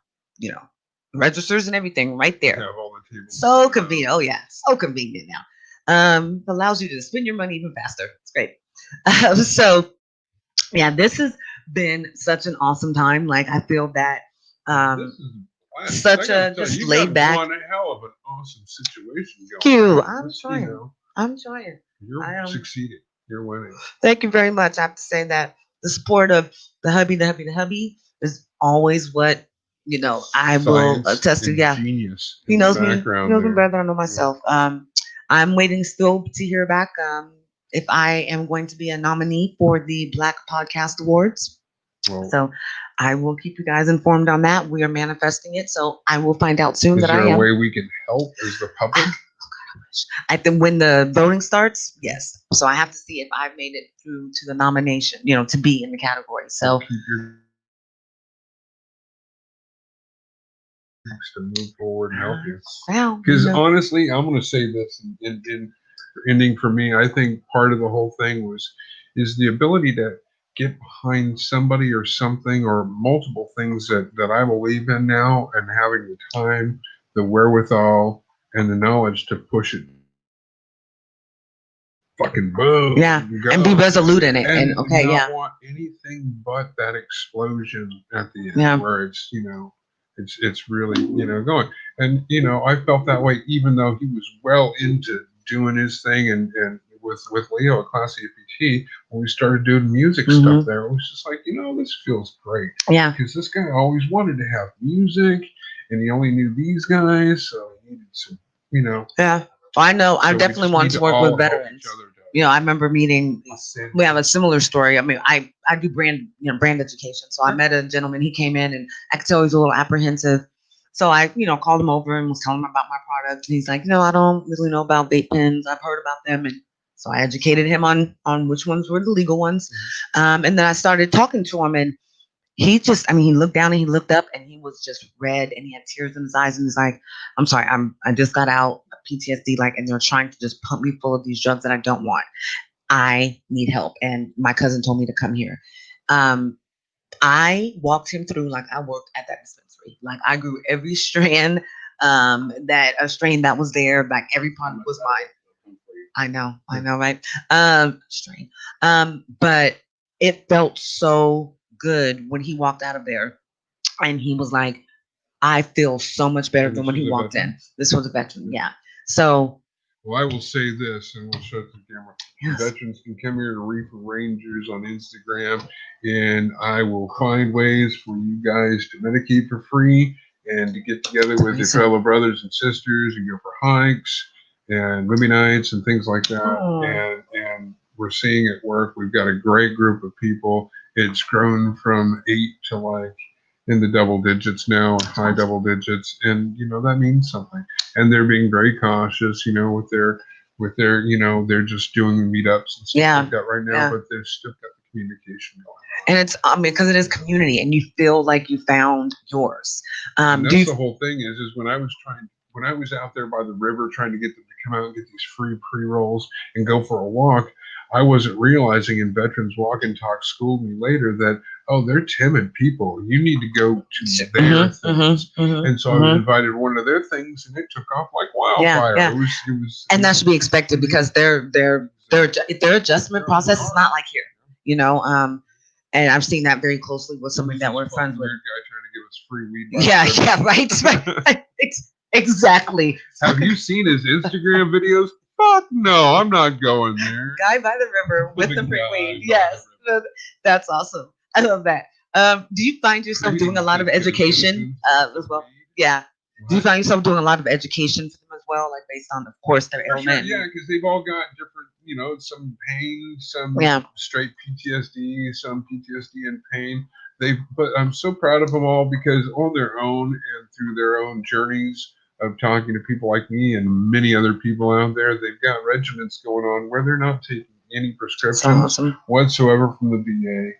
registers and everything right there. Have all the tables. So convenient. Oh yeah, so convenient now. Allows you to spend your money even faster. It's great. So yeah, this has been such an awesome time. Like I feel that such a just laid back. One hell of an awesome situation going. Thank you. I'm trying. I'm trying. You're succeeding. You're winning. Thank you very much. I have to say that the support of the hubby is always what I will attest to. Yeah, genius. He knows me. He knows me better than I know myself. I'm waiting still to hear back if I am going to be a nominee for the Black Podcast Awards. Well, so I will keep you guys informed on that. We are manifesting it, so I will find out soon that I am. Is there a way we can help as the public? I think when the voting starts, yes. So I have to see if I've made it through to the nomination, to be in the category. So to move forward and help you. Wow. Because honestly, I'm going to say this in ending for me. I think part of the whole thing is the ability to get behind somebody or something or multiple things that I believe in now, and having the time, the wherewithal, and the knowledge to push it. Fucking boom. Yeah. And be resolute in it. And okay, not want anything but that explosion at the end where it's, it's really, going. And, I felt that way even though he was well into doing his thing and with Leo at Class EPT, when we started doing music stuff there, it was just like, this feels great. Yeah. Because this guy always wanted to have music and he only knew these guys, so he needed some, Yeah. Well, I know. I definitely want to work with veterans. I remember meeting. We have a similar story. I mean, I do brand education. So I met a gentleman. He came in, and I could tell he was a little apprehensive. So I, called him over and was telling him about my product. And he's like, I don't really know about vape pens. I've heard about them, and so I educated him on which ones were the legal ones. And then I started talking to him, and he just, he looked down and he looked up, and he was just red, and he had tears in his eyes, and he's like, I'm sorry, I just got out of PTSD, and they're trying to just pump me full of these drugs that I don't want. I need help. And my cousin told me to come here. I walked him through, I worked at that dispensary. I grew every strain, that was there. Every product was mine. I know, right? Strain. But it felt so good when he walked out of there, and he was like, I feel so much better than when he walked in. This was a veteran, yeah. So, well, I will say this, and we'll shut the camera. Yes. Veterans can come here to Reefer Rangers on Instagram, and I will find ways for you guys to medicate for free and to get together with your fellow brothers and sisters and go for hikes and movie nights and things like that. Oh. And we're seeing it work. We've got a great group of people. It's grown from 8 to in the double digits now, high double digits, and that means something. And they're being very cautious, with their, they're just doing meetups and stuff like that right now, but they've still got the communication going on. And it's, because it is community, and you feel like you found yours. And that's the whole thing is when I was out there by the river trying to get them to come out and get these free pre-rolls and go for a walk, I wasn't realizing, and Veterans Walk and Talk schooled me later, that, they're timid people. You need to go to their things. And so I was invited to one of their things, and it took off like wildfire. Yeah. It was, and that should be expected because their adjustment process is not like here, and I've seen that very closely with somebody that we're friends with. Weird guy trying to give us free weed. Yeah, right. Exactly. Have you seen his Instagram videos? Fuck no, I'm not going there. Guy by the river with the free weed. Yes, that's awesome. I love that. Do you find yourself doing a lot of education as well? Yeah. Do you find yourself doing a lot of education for them as well, based on, of course, their ailment? Sure, yeah, because they've all got different, some pain, some straight PTSD, some PTSD and pain. But I'm so proud of them all because on their own and through their own journeys, of talking to people like me and many other people out there. They've got regimens going on where they're not taking any prescriptions whatsoever from the VA.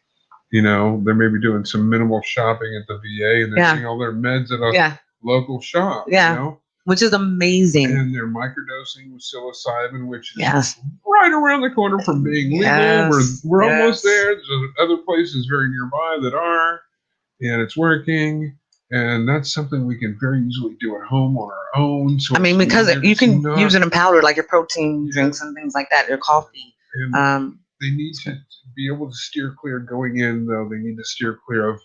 You know, they may be doing some minimal shopping at the VA, and they're getting all their meds at a local shop. You know? Which is amazing. And they're microdosing with psilocybin, which is right around the corner from being legal. We're almost there. There's other places very nearby that are, and it's working. And that's something we can very easily do at home on our own. So I mean, because you can use it in powder, like your protein drinks and things like that, your coffee. And they need to be able to steer clear going in, though. They need to steer clear of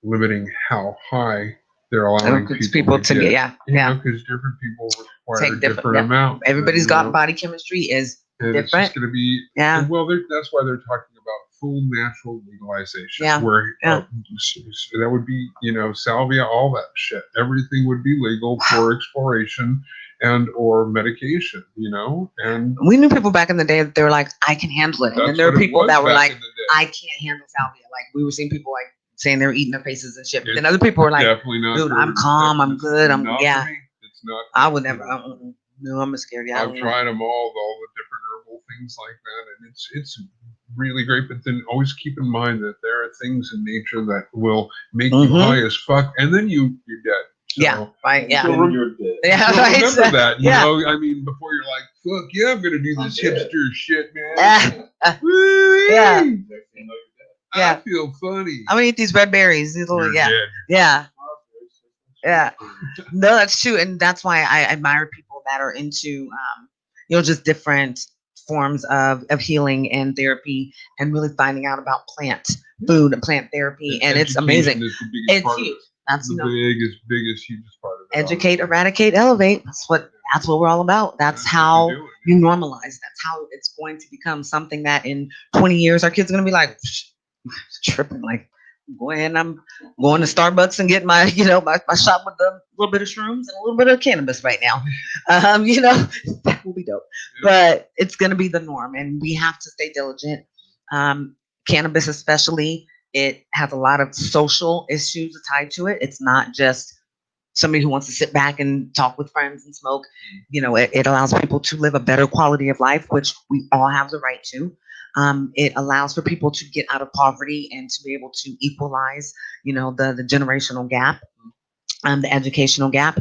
limiting how high they're allowing people to get. Because different people require different amounts. Everybody's got body chemistry is different. It's just going to be, well, that's why they're talking about full natural legalization. Where that would be, salvia, all that shit. Everything would be legal for exploration and or medication, and we knew people back in the day that they were like, I can handle it. And then there were people that were like, I can't handle salvia. Like we were seeing people like saying they're eating their faces and shit. But then other people were like, definitely not, dude, I'm calm, I'm good. It's not. I would never. No, I'm scared. I've tried them all the different herbal things like that, and it's really great. But then always keep in mind that there are things in nature that will make you high as fuck, and then you're dead. So, You're dead. Remember that, you know. I mean, before you're like, fuck yeah, I'm gonna do this hipster shit, man. I feel funny. I'm gonna eat these red berries. These little, yeah. No, that's true, and that's why I admire people that are into, just different forms of healing and therapy, and really finding out about plant food and plant therapy, and it's amazing. It's huge. That's the biggest, hugest part of it. Educate, eradicate, elevate. That's what we're all about. That's how you normalize. That's how it's going to become something that in 20 years our kids are going to be like tripping. Like, go ahead and I'm going to Starbucks and get my, my shot with a little bit of shrooms and a little bit of cannabis right now. That will be dope. But it's going to be the norm, and we have to stay diligent. Cannabis, especially. It has a lot of social issues tied to it. It's not just somebody who wants to sit back and talk with friends and smoke. It allows people to live a better quality of life, which we all have the right to. It allows for people to get out of poverty and to be able to equalize, the generational gap, the educational gap.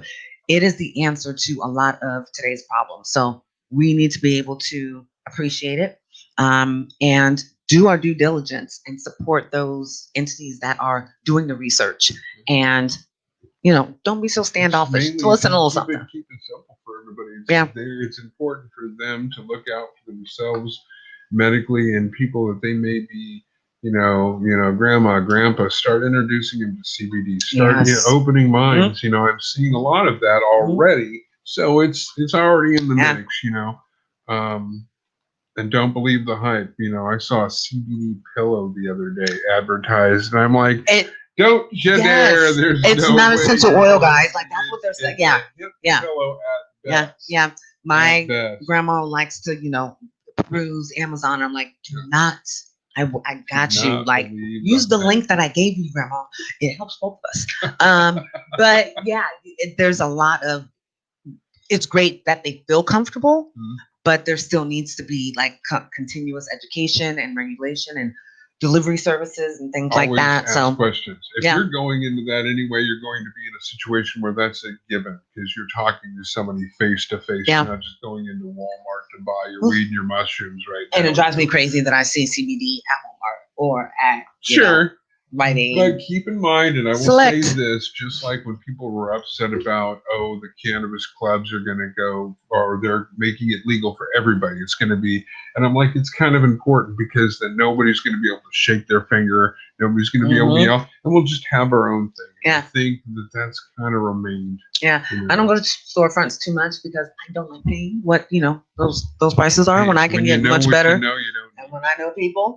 It is the answer to a lot of today's problems. So we need to be able to appreciate it and do our due diligence and support those entities that are doing the research. And, don't be so standoffish. To listen a little something. Keep it simple for everybody. It's important for them to look out for themselves medically, and people that they may be, grandma, grandpa, start introducing them to CBD, start opening minds. I'm seeing a lot of that already. So it's already in the mix, and don't believe the hype. I saw a CBD pillow the other day advertised, and I'm like, don't you dare. It's not essential oil, guys. Like, that's what they're saying. Yeah. My grandma likes to, peruse Amazon. I'm like, do not. I got you. Like, use the link that I gave you, Grandma. It helps both of us. But there's a lot of. It's great that they feel comfortable, but there still needs to be like continuous education and regulation and delivery services and things like that. Ask questions. If you're going into that anyway, you're going to be in a situation where that's a given, because you're talking to somebody face to face. You're not just going into Walmart to buy your weed and your mushrooms right now. And it drives me crazy that I see CBD at Walmart or at Rite Aid. But keep in mind, and I will say this, just like when people were upset about, the cannabis clubs are going to go, or they're making it legal for everybody. It's going to be, and I'm like, it's kind of important, because then nobody's going to be able to shake their finger. Nobody's going to be able to yell, and we'll just have our own thing. I think that's kind of remained. I don't go to storefronts too much, because I don't like paying what, those prices are when I can get much better. You don't. And when I know people,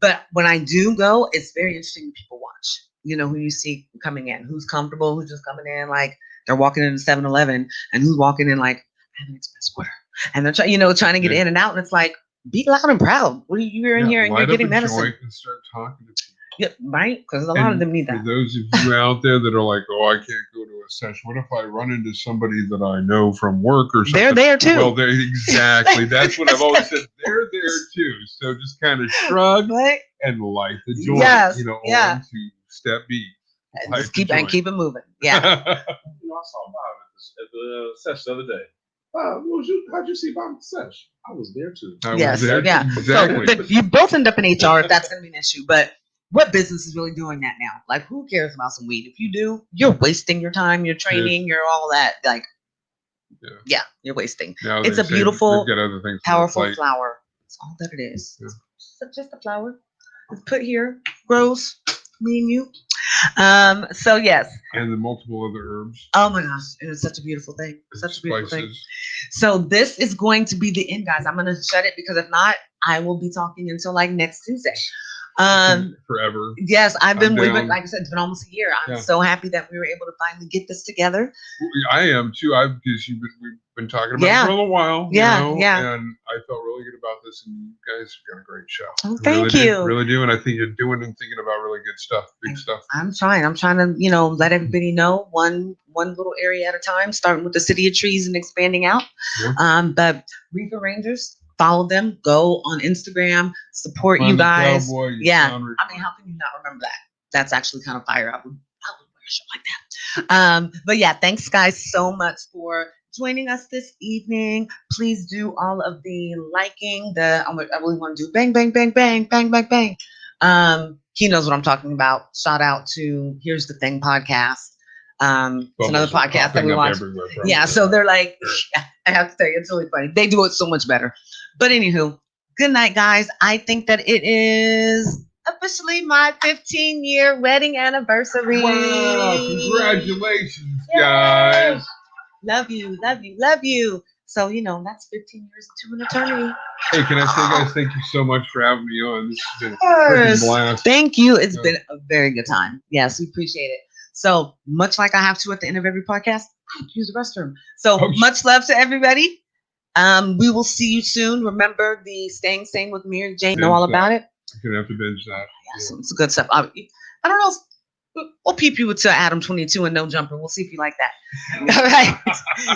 But when I do go, it's very interesting when people watch, who you see coming in, who's comfortable, who's just coming in like they're walking into 7-Eleven, and who's walking in like, I have an express order. And they're trying to get in and out. And it's like, be loud and proud. What are you're in here and you're getting medicine. And start talking to people. Right? Because a lot of them need that. For those of you out there that are like, I can't go to a sesh? What if I run into somebody that I know from work or something? They're there too. Well, exactly. That's what I've always said. They're there too. So just kind of shrug and light the joint. Yes. On to step B. Just keep it moving. Yeah. I saw Bob at the sesh the other day. Bob, how'd you see Bob at the sesh? I was there too. Yes. Yeah. Exactly. So, you both end up in HR if that's going to be an issue, but. What business is really doing that now? Like, who cares about some weed? If you do, you're wasting your time, you're training, you're all that. Like, yeah you're wasting. Now it's a beautiful, got other things powerful flower. That's all that it is. Yeah. It's just a flower. It's put here, grows, me and you. So yes. And the multiple other herbs. Oh my gosh, it is such a beautiful thing. Such a beautiful thing. So this is going to be the end, guys. I'm gonna shut it because if not, I will be talking until like next Tuesday. Forever. Yes, we've been, like I said, it's been almost a year. I'm so happy that we were able to finally get this together. I am too. Because we've been talking about it for a little while. Yeah. And I felt really good about this, and you guys have got a great show. Oh, thank you. Really do, and I think you're doing and thinking about really good stuff, big stuff. I'm trying to, let everybody know one little area at a time, starting with the City of Trees and expanding out. Yeah. But Reefer Rangers. Follow them. Go on Instagram. Support you guys. Cowboy, yeah. I mean, how can you not remember that? That's actually kind of fire. I would wear a show like that. But yeah, thanks guys so much for joining us this evening. Please do all of the liking. I really want to do bang, bang, bang, bang, bang, bang, bang. He knows what I'm talking about. Shout out to Here's the Thing podcast. It's another podcast that we watch. Yeah, so they're like, I have to tell you, it's really funny. They do it so much better. But anywho, good night, guys. I think that it is officially my 15-year wedding anniversary. Wow, congratulations, guys. Love you, love you, love you. So, that's 15 years into an eternity. Hey, can I say, guys, thank you so much for having me on. This has been a freaking blast. Thank you. It's been a very good time. Yes, we appreciate it. So much like I have to at the end of every podcast, I use the restroom. So much love to everybody. We will see you soon. Remember the staying sane with Mary Jane. Know all about it. You're gonna have to binge that. Yes, it's good stuff. I don't know. We'll peep you to Adam 22 and No Jumper. We'll see if you like that. All right.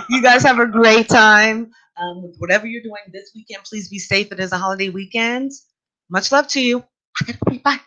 You guys have a great time. With whatever you're doing this weekend, please be safe. It is a holiday weekend. Much love to you. Bye.